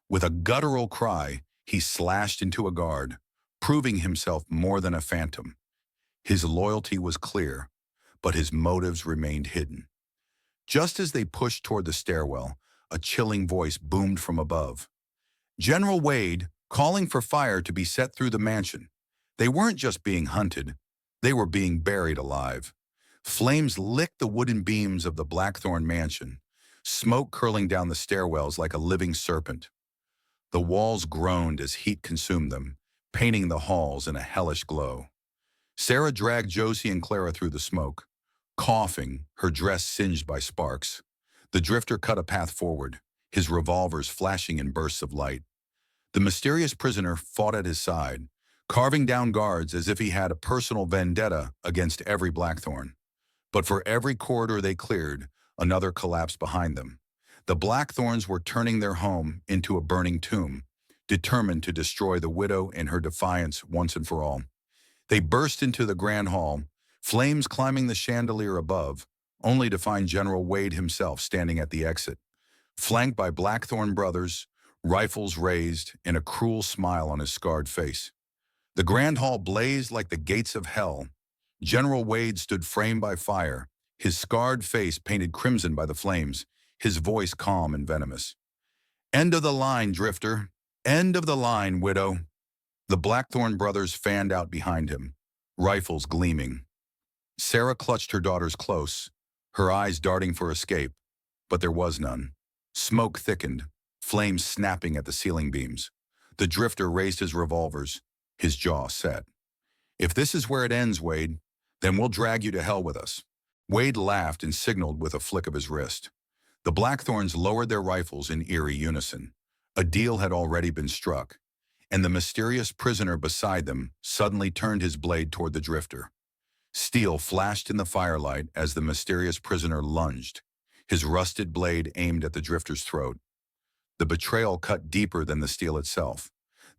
With a guttural cry, he slashed into a guard, proving himself more than a phantom. His loyalty was clear, but his motives remained hidden. Just as they pushed toward the stairwell, a chilling voice boomed from above. General Wade, calling for fire to be set through the mansion. They weren't just being hunted, they were being buried alive. Flames licked the wooden beams of the Blackthorn mansion, smoke curling down the stairwells like a living serpent. The walls groaned as heat consumed them, painting the halls in a hellish glow. Sarah dragged Josie and Clara through the smoke, coughing, her dress singed by sparks. The drifter cut a path forward, his revolvers flashing in bursts of light. The mysterious prisoner fought at his side, carving down guards as if he had a personal vendetta against every Blackthorn. But for every corridor they cleared, another collapsed behind them. The Blackthorns were turning their home into a burning tomb, determined to destroy the widow in her defiance once and for all. They burst into the grand hall, flames climbing the chandelier above, only to find General Wade himself standing at the exit, flanked by Blackthorn brothers, rifles raised, and a cruel smile on his scarred face. The grand hall blazed like the gates of hell. General Wade stood framed by fire, his scarred face painted crimson by the flames, his voice calm and venomous. "End of the line, drifter. End of the line, widow." The Blackthorn brothers fanned out behind him, rifles gleaming. Sarah clutched her daughters close, her eyes darting for escape, but there was none. Smoke thickened, flames snapping at the ceiling beams. The drifter raised his revolvers, his jaw set. "If this is where it ends, Wade, then we'll drag you to hell with us." Wade laughed and signaled with a flick of his wrist. The Blackthorns lowered their rifles in eerie unison. A deal had already been struck, and the mysterious prisoner beside them suddenly turned his blade toward the drifter. Steel flashed in the firelight as the mysterious prisoner lunged, his rusted blade aimed at the drifter's throat. The betrayal cut deeper than the steel itself.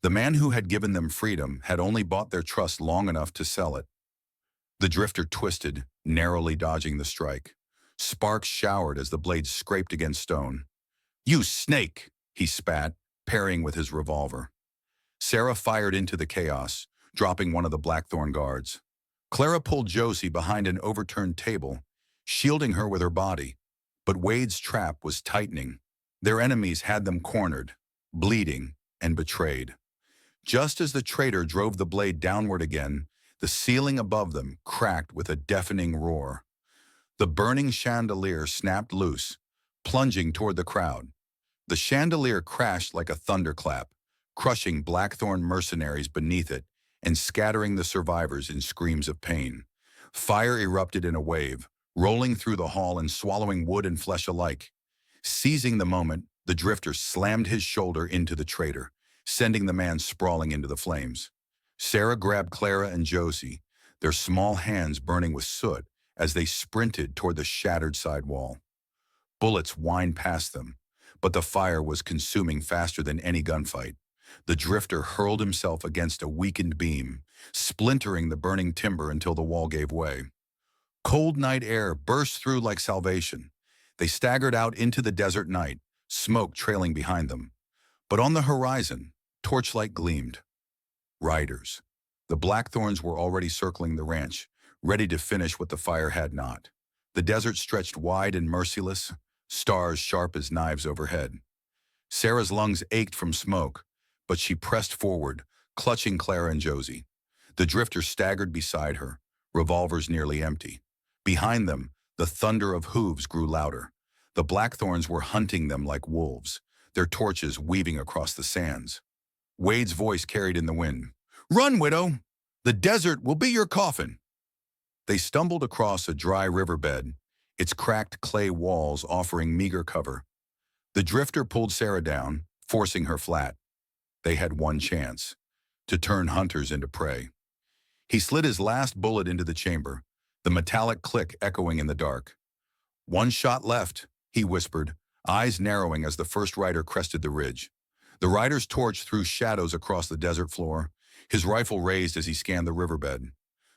The man who had given them freedom had only bought their trust long enough to sell it. The drifter twisted, narrowly dodging the strike. Sparks showered as the blade scraped against stone. "You snake!" he spat, parrying with his revolver. Sarah fired into the chaos, dropping one of the Blackthorn guards. Clara pulled Josie behind an overturned table, shielding her with her body. But Wade's trap was tightening. Their enemies had them cornered, bleeding, and betrayed. Just as the traitor drove the blade downward again, the ceiling above them cracked with a deafening roar. The burning chandelier snapped loose, plunging toward the crowd. The chandelier crashed like a thunderclap, crushing Blackthorn mercenaries beneath it and scattering the survivors in screams of pain. Fire erupted in a wave, rolling through the hall and swallowing wood and flesh alike. Seizing the moment, the drifter slammed his shoulder into the traitor, sending the man sprawling into the flames. Sarah grabbed Clara and Josie, their small hands burning with soot as they sprinted toward the shattered side wall. Bullets whined past them, but the fire was consuming faster than any gunfight. The drifter hurled himself against a weakened beam, splintering the burning timber until the wall gave way. Cold night air burst through like salvation. They staggered out into the desert night, smoke trailing behind them. But on the horizon, torchlight gleamed. Riders. The Blackthorns were already circling the ranch, ready to finish what the fire had not. The desert stretched wide and merciless, stars sharp as knives overhead. Sarah's lungs ached from smoke, but she pressed forward, clutching Clara and Josie. The drifter staggered beside her, revolvers nearly empty. Behind them, the thunder of hooves grew louder. The Blackthorns were hunting them like wolves, their torches weaving across the sands. Wade's voice carried in the wind. "Run, widow! The desert will be your coffin!" They stumbled across a dry riverbed, its cracked clay walls offering meager cover. The drifter pulled Sarah down, forcing her flat. They had one chance, to turn hunters into prey. He slid his last bullet into the chamber, the metallic click echoing in the dark. "One shot left," he whispered, eyes narrowing as the first rider crested the ridge. The rider's torch threw shadows across the desert floor, his rifle raised as he scanned the riverbed.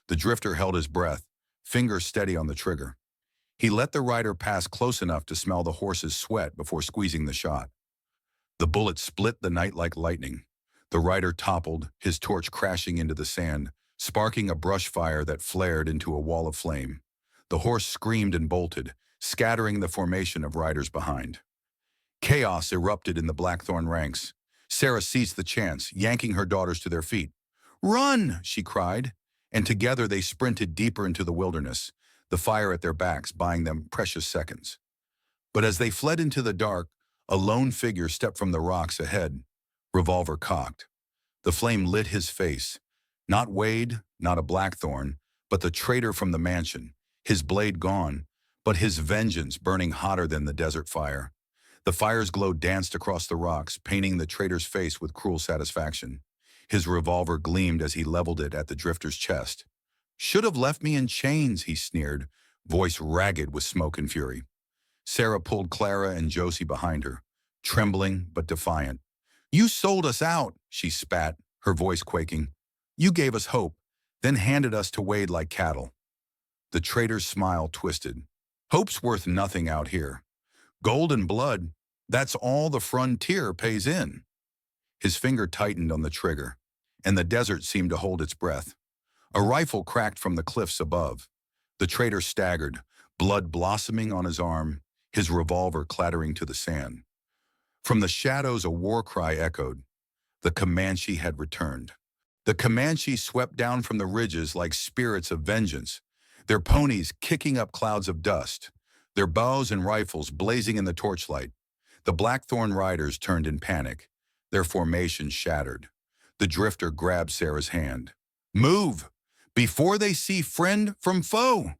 The drifter held his breath, fingers steady on the trigger. He let the rider pass close enough to smell the horse's sweat before squeezing the shot. The bullet split the night like lightning. The rider toppled, his torch crashing into the sand, sparking a brush fire that flared into a wall of flame. The horse screamed and bolted, scattering the formation of riders behind. Chaos erupted in the Blackthorn ranks. Sarah seized the chance, yanking her daughters to their feet. "Run!" she cried, and together they sprinted deeper into the wilderness, the fire at their backs buying them precious seconds. But as they fled into the dark, a lone figure stepped from the rocks ahead, revolver cocked. The flame lit his face. Not Wade, not a Blackthorn, but the traitor from the mansion, his blade gone, but his vengeance burning hotter than the desert fire. The fire's glow danced across the rocks, painting the traitor's face with cruel satisfaction. His revolver gleamed as he leveled it at the drifter's chest. "Should have left me in chains," he sneered, voice ragged with smoke and fury. Sarah pulled Clara and Josie behind her, trembling but defiant. "You sold us out," she spat, her voice quaking. "You gave us hope, then handed us to Wade like cattle." The traitor's smile twisted. "Hope's worth nothing out here. Gold and blood, that's all the frontier pays in." His finger tightened on the trigger, and the desert seemed to hold its breath. A rifle cracked from the cliffs above. The traitor staggered, blood blossoming on his arm, his revolver clattering to the sand. From the shadows a war cry echoed. The Comanche had returned. The Comanche swept down from the ridges like spirits of vengeance, their ponies kicking up clouds of dust, their bows and rifles blazing in the torchlight. The Blackthorn riders turned in panic, their formation shattered. The drifter grabbed Sarah's hand. "Move! Before they see friend from foe!"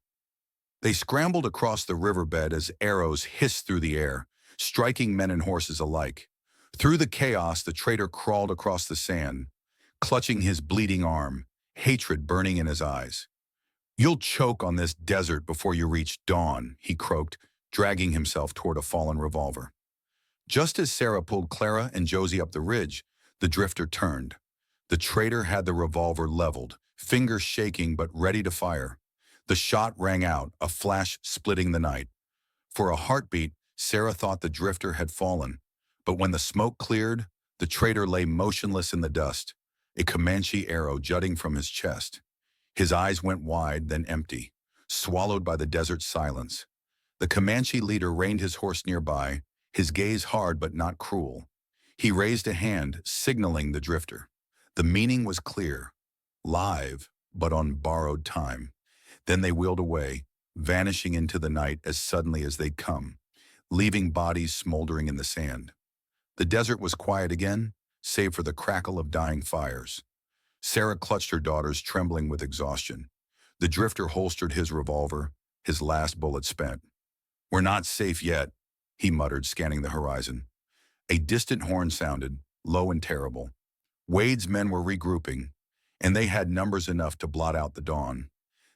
They scrambled across the riverbed as arrows hissed through the air, striking men and horses alike. Through the chaos, the traitor crawled across the sand, clutching his bleeding arm, hatred burning in his eyes. "You'll choke on this desert before you reach dawn," he croaked, dragging himself toward a fallen revolver. Just as Sarah pulled Clara and Josie up the ridge, the drifter turned. The traitor had the revolver leveled, fingers shaking but ready to fire. The shot rang out, a flash splitting the night. For a heartbeat, Sarah thought the drifter had fallen. But when the smoke cleared, the traitor lay motionless in the dust, a Comanche arrow jutting from his chest. His eyes went wide, then empty, swallowed by the desert silence. The Comanche leader reined his horse nearby, his gaze hard but not cruel. He raised a hand, signaling the drifter. The meaning was clear, live, but on borrowed time. Then they wheeled away, vanishing into the night as suddenly as they'd come, leaving bodies smoldering in the sand. The desert was quiet again, save for the crackle of dying fires. Sarah clutched her daughters, trembling with exhaustion. The drifter holstered his revolver, his last bullet spent. "We're not safe yet," he muttered, scanning the horizon. A distant horn sounded, low and terrible. Wade's men were regrouping, and they had numbers enough to blot out the dawn.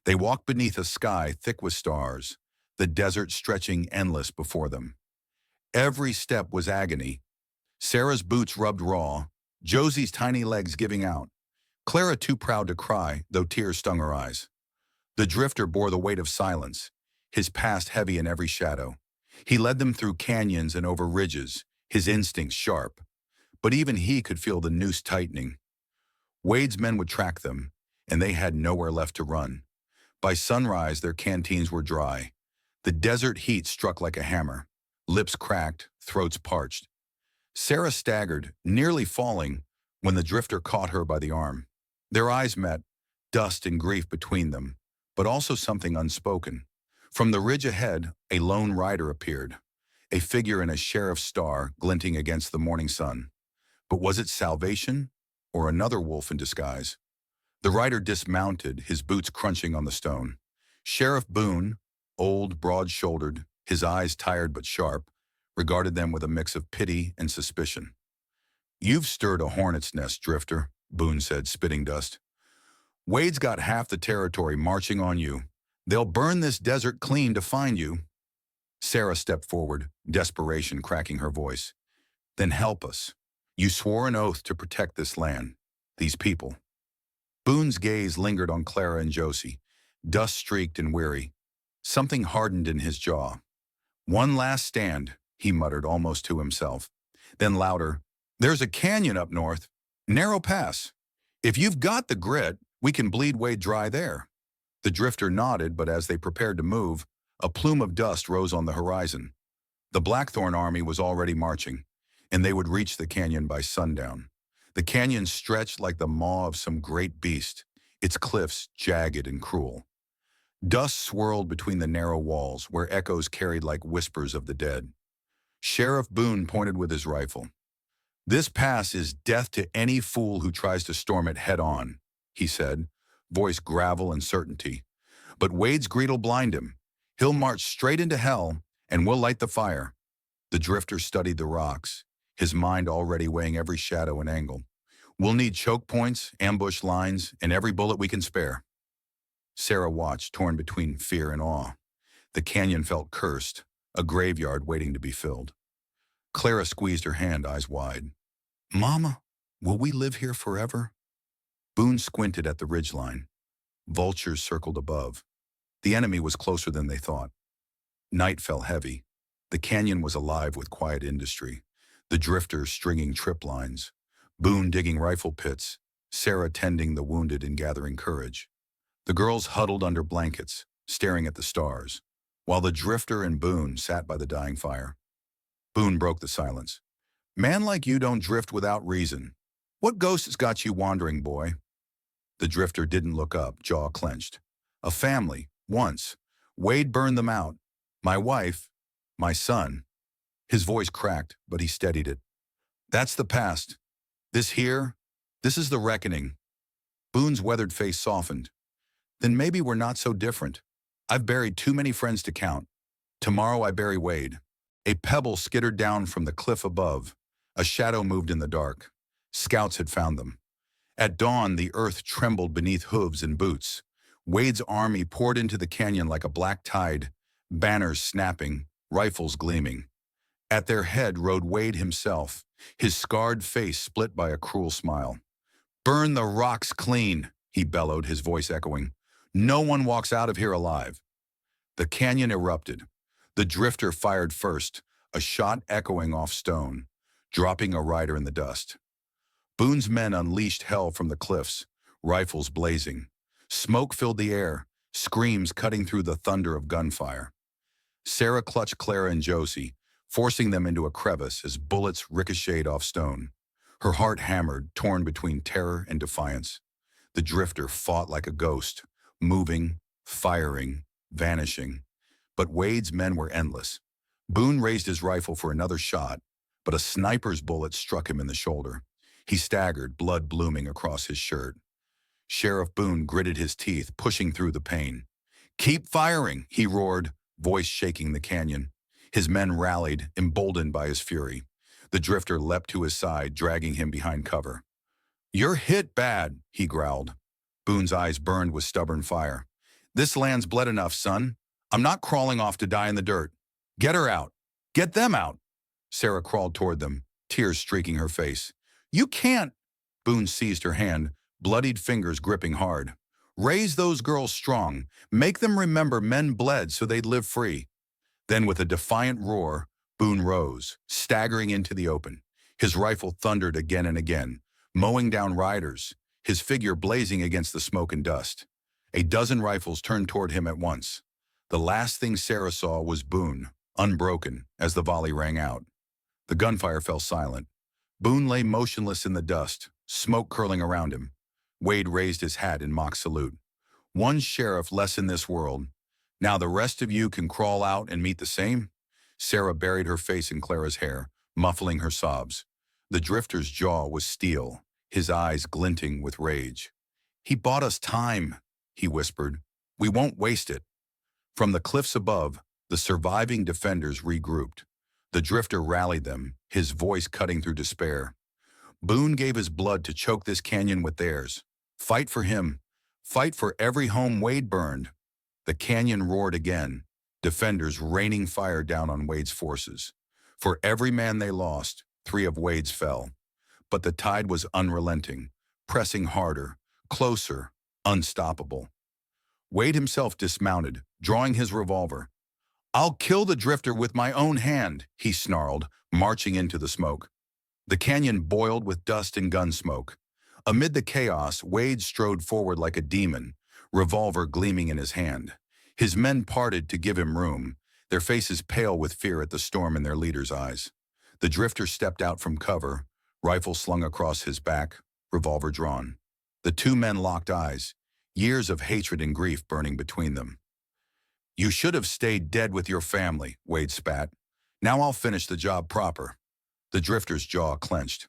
They walked beneath a sky thick with stars, the desert stretching endless before them. Every step was agony. Sarah's boots rubbed raw, Josie's tiny legs giving out. Clara too proud to cry, though tears stung her eyes. The drifter bore the weight of silence, his past heavy in every shadow. He led them through canyons and over ridges, his instincts sharp. But even he could feel the noose tightening. Wade's men would track them, and they had nowhere left to run. By sunrise, their canteens were dry. The desert heat struck like a hammer. Lips cracked, throats parched. Sarah staggered, nearly falling, when the drifter caught her by the arm. Their eyes met, dust and grief between them, but also something unspoken. From the ridge ahead, a lone rider appeared, a figure in a sheriff's star glinting against the morning sun. But was it salvation, or another wolf in disguise? The rider dismounted, his boots crunching on the stone. Sheriff Boone, old, broad-shouldered, his eyes tired but sharp, regarded them with a mix of pity and suspicion. "You've stirred a hornet's nest, drifter," Boone said, spitting dust. "Wade's got half the territory marching on you. They'll burn this desert clean to find you." Sarah stepped forward, desperation cracking her voice. "Then help us. You swore an oath to protect this land, these people. Boone's gaze lingered on Clara and Josie, dust-streaked and weary. Something hardened in his jaw. One last stand, he muttered almost to himself. Then louder, there's a canyon up north. Narrow pass. If you've got the grit, we can bleed Wade dry there. The drifter nodded, but as they prepared to move, a plume of dust rose on the horizon. The Blackthorn army was already marching, and they would reach the canyon by sundown. The canyon stretched like the maw of some great beast, its cliffs jagged and cruel. Dust swirled between the narrow walls, where echoes carried like whispers of the dead. Sheriff Boone pointed with his rifle. "This pass is death to any fool who tries to storm it head-on," he said, voice gravel and certainty. "But Wade's greed'll blind him. He'll march straight into hell, and we'll light the fire." The drifter studied the rocks, his mind already weighing every shadow and angle. "We'll need choke points, ambush lines, and every bullet we can spare." Sarah watched, torn between fear and awe. The canyon felt cursed, a graveyard waiting to be filled. Clara squeezed her hand, eyes wide. "Mama, will we live here forever?" Boone squinted at the ridgeline. Vultures circled above. The enemy was closer than they thought. Night fell heavy. The canyon was alive with quiet industry. The drifters stringing trip lines. Boone digging rifle pits. Sarah tending the wounded and gathering courage. The girls huddled under blankets, staring at the stars, while the drifter and Boone sat by the dying fire. Boone broke the silence. "Man like you don't drift without reason. What ghost has got you wandering, boy?" The drifter didn't look up, jaw clenched. "A family, once. Wade burned them out. My wife, my son." His voice cracked, but he steadied it. "That's the past. This is the reckoning." Boone's weathered face softened. "Then maybe we're not so different. I've buried too many friends to count. Tomorrow I bury Wade." A pebble skittered down from the cliff above. A shadow moved in the dark. Scouts had found them. At dawn, the earth trembled beneath hooves and boots. Wade's army poured into the canyon like a black tide, banners snapping, rifles gleaming. At their head rode Wade himself, his scarred face split by a cruel smile. "Burn the rocks clean," he bellowed, his voice echoing. "No one walks out of here alive." The canyon erupted. The drifter fired first, a shot echoing off stone, dropping a rider in the dust. Boone's men unleashed hell from the cliffs, rifles blazing. Smoke filled the air, screams cutting through the thunder of gunfire. Sarah clutched Clara and Josie, forcing them into a crevice as bullets ricocheted off stone. Her heart hammered, torn between terror and defiance. The drifter fought like a ghost, moving, firing, vanishing. But Wade's men were endless. Boone raised his rifle for another shot, but a sniper's bullet struck him in the shoulder. He staggered, blood blooming across his shirt. Sheriff Boone gritted his teeth, pushing through the pain. "Keep firing," he roared, voice shaking the canyon. His men rallied, emboldened by his fury. The drifter leapt to his side, dragging him behind cover. "You're hit bad," he growled. Boone's eyes burned with stubborn fire. "This land's bled enough, son. I'm not crawling off to die in the dirt. Get her out. Get them out." Sarah crawled toward them, tears streaking her face. "You can't." Boone seized her hand, bloodied fingers gripping hard. "Raise those girls strong. Make them remember men bled so they'd live free." Then with a defiant roar, Boone rose, staggering into the open. His rifle thundered again and again, mowing down riders, his figure blazing against the smoke and dust. A dozen rifles turned toward him at once. The last thing Sarah saw was Boone, unbroken, as the volley rang out. The gunfire fell silent. Boone lay motionless in the dust, smoke curling around him. Wade raised his hat in mock salute. "One sheriff less in this world. Now the rest of you can crawl out and meet the same?" Sarah buried her face in Clara's hair, muffling her sobs. The drifter's jaw was steel, his eyes glinting with rage. "He bought us time," he whispered. "We won't waste it." From the cliffs above, the surviving defenders regrouped. The drifter rallied them, his voice cutting through despair. "Boone gave his blood to choke this canyon with theirs. Fight for him. Fight for every home Wade burned." The canyon roared again, defenders raining fire down on Wade's forces. For every man they lost, 3 of Wade's fell. But the tide was unrelenting, pressing harder, closer, unstoppable. Wade himself dismounted, drawing his revolver. "I'll kill the drifter with my own hand," he snarled, marching into the smoke. The canyon boiled with dust and gun smoke. Amid the chaos, Wade strode forward like a demon, revolver gleaming in his hand. His men parted to give him room, their faces pale with fear at the storm in their leader's eyes. The drifter stepped out from cover, rifle slung across his back, revolver drawn. The two men locked eyes, years of hatred and grief burning between them. "You should have stayed dead with your family," Wade spat. "Now I'll finish the job proper." The drifter's jaw clenched.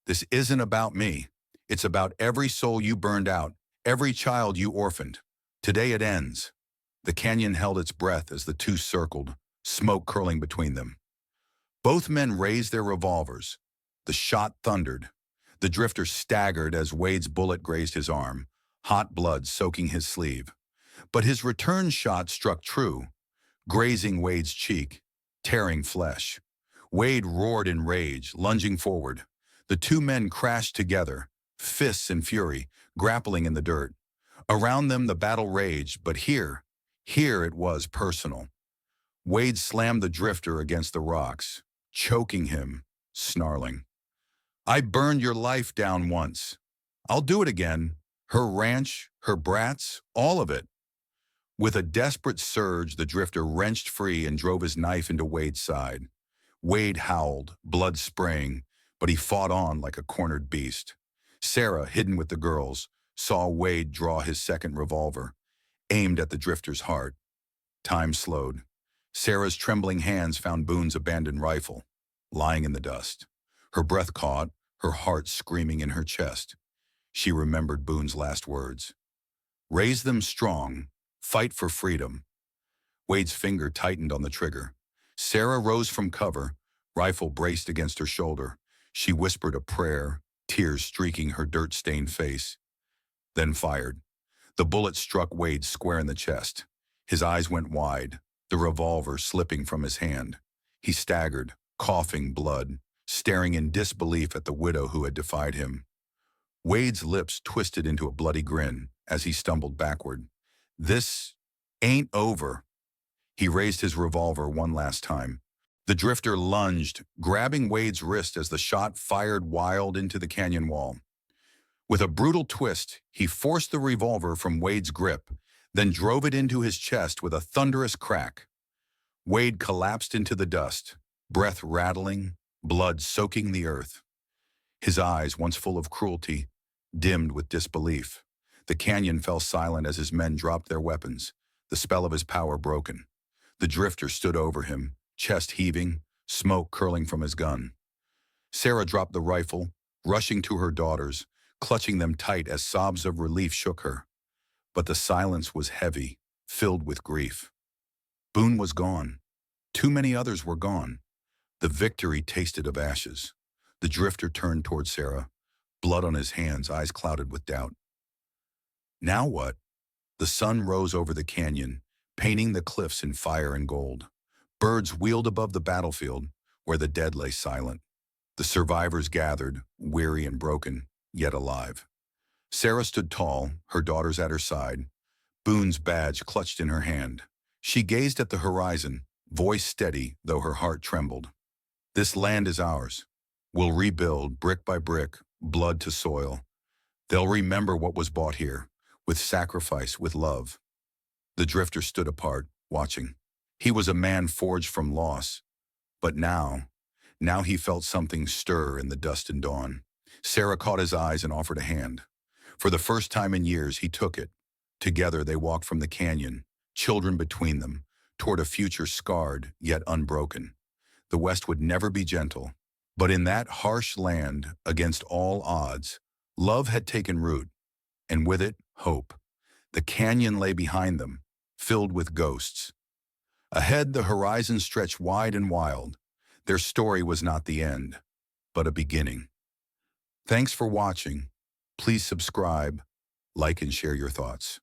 "This isn't about me. It's about every soul you burned out, every child you orphaned. Today it ends." The canyon held its breath as the two circled, smoke curling between them. Both men raised their revolvers. The shot thundered. The drifter staggered as Wade's bullet grazed his arm, hot blood soaking his sleeve. But his return shot struck true, grazing Wade's cheek, tearing flesh. Wade roared in rage, lunging forward. The two men crashed together, fists in fury, grappling in the dirt. Around them the battle raged, but here it was personal. Wade slammed the drifter against the rocks, choking him, snarling. "I burned your life down once. I'll do it again. Her ranch, her brats, all of it." With a desperate surge, the drifter wrenched free and drove his knife into Wade's side. Wade howled, blood spraying, but he fought on like a cornered beast. Sarah, hidden with the girls, saw Wade draw his second revolver, aimed at the drifter's heart. Time slowed. Sarah's trembling hands found Boone's abandoned rifle, lying in the dust. Her breath caught, her heart screaming in her chest. She remembered Boone's last words. "Raise them strong. Fight for freedom." Wade's finger tightened on the trigger. Sarah rose from cover, rifle braced against her shoulder. She whispered a prayer, tears streaking her dirt-stained face, then fired. The bullet struck Wade square in the chest. His eyes went wide, the revolver slipping from his hand. He staggered, coughing blood, staring in disbelief at the widow who had defied him. Wade's lips twisted into a bloody grin as he stumbled backward. "This ain't over." He raised his revolver one last time. The drifter lunged, grabbing Wade's wrist as the shot fired wild into the canyon wall. With a brutal twist, he forced the revolver from Wade's grip, then drove it into his chest with a thunderous crack. Wade collapsed into the dust, breath rattling, blood soaking the earth. His eyes, once full of cruelty, dimmed with disbelief. The canyon fell silent as his men dropped their weapons, the spell of his power broken. The drifter stood over him, chest heaving, smoke curling from his gun. Sarah dropped the rifle, rushing to her daughters, clutching them tight as sobs of relief shook her. But the silence was heavy, filled with grief. Boone was gone. Too many others were gone. The victory tasted of ashes. The drifter turned toward Sarah, blood on his hands, eyes clouded with doubt. Now what? The sun rose over the canyon, painting the cliffs in fire and gold. Birds wheeled above the battlefield, where the dead lay silent. The survivors gathered, weary and broken, yet alive. Sarah stood tall, her daughters at her side, Boone's badge clutched in her hand. She gazed at the horizon, voice steady, though her heart trembled. "This land is ours. We'll rebuild, brick by brick, blood to soil. They'll remember what was bought here, with sacrifice, with love." The drifter stood apart, watching. He was a man forged from loss. But now he felt something stir in the dust and dawn. Sarah caught his eyes and offered a hand. For the first time in years, he took it. Together they walked from the canyon, children between them, toward a future scarred yet unbroken. The West would never be gentle. But in that harsh land, against all odds, love had taken root, and with it, hope. The canyon lay behind them, filled with ghosts. Ahead, the horizon stretched wide and wild. Their story was not the end, but a beginning. Thanks for watching. Please subscribe, like, and share your thoughts.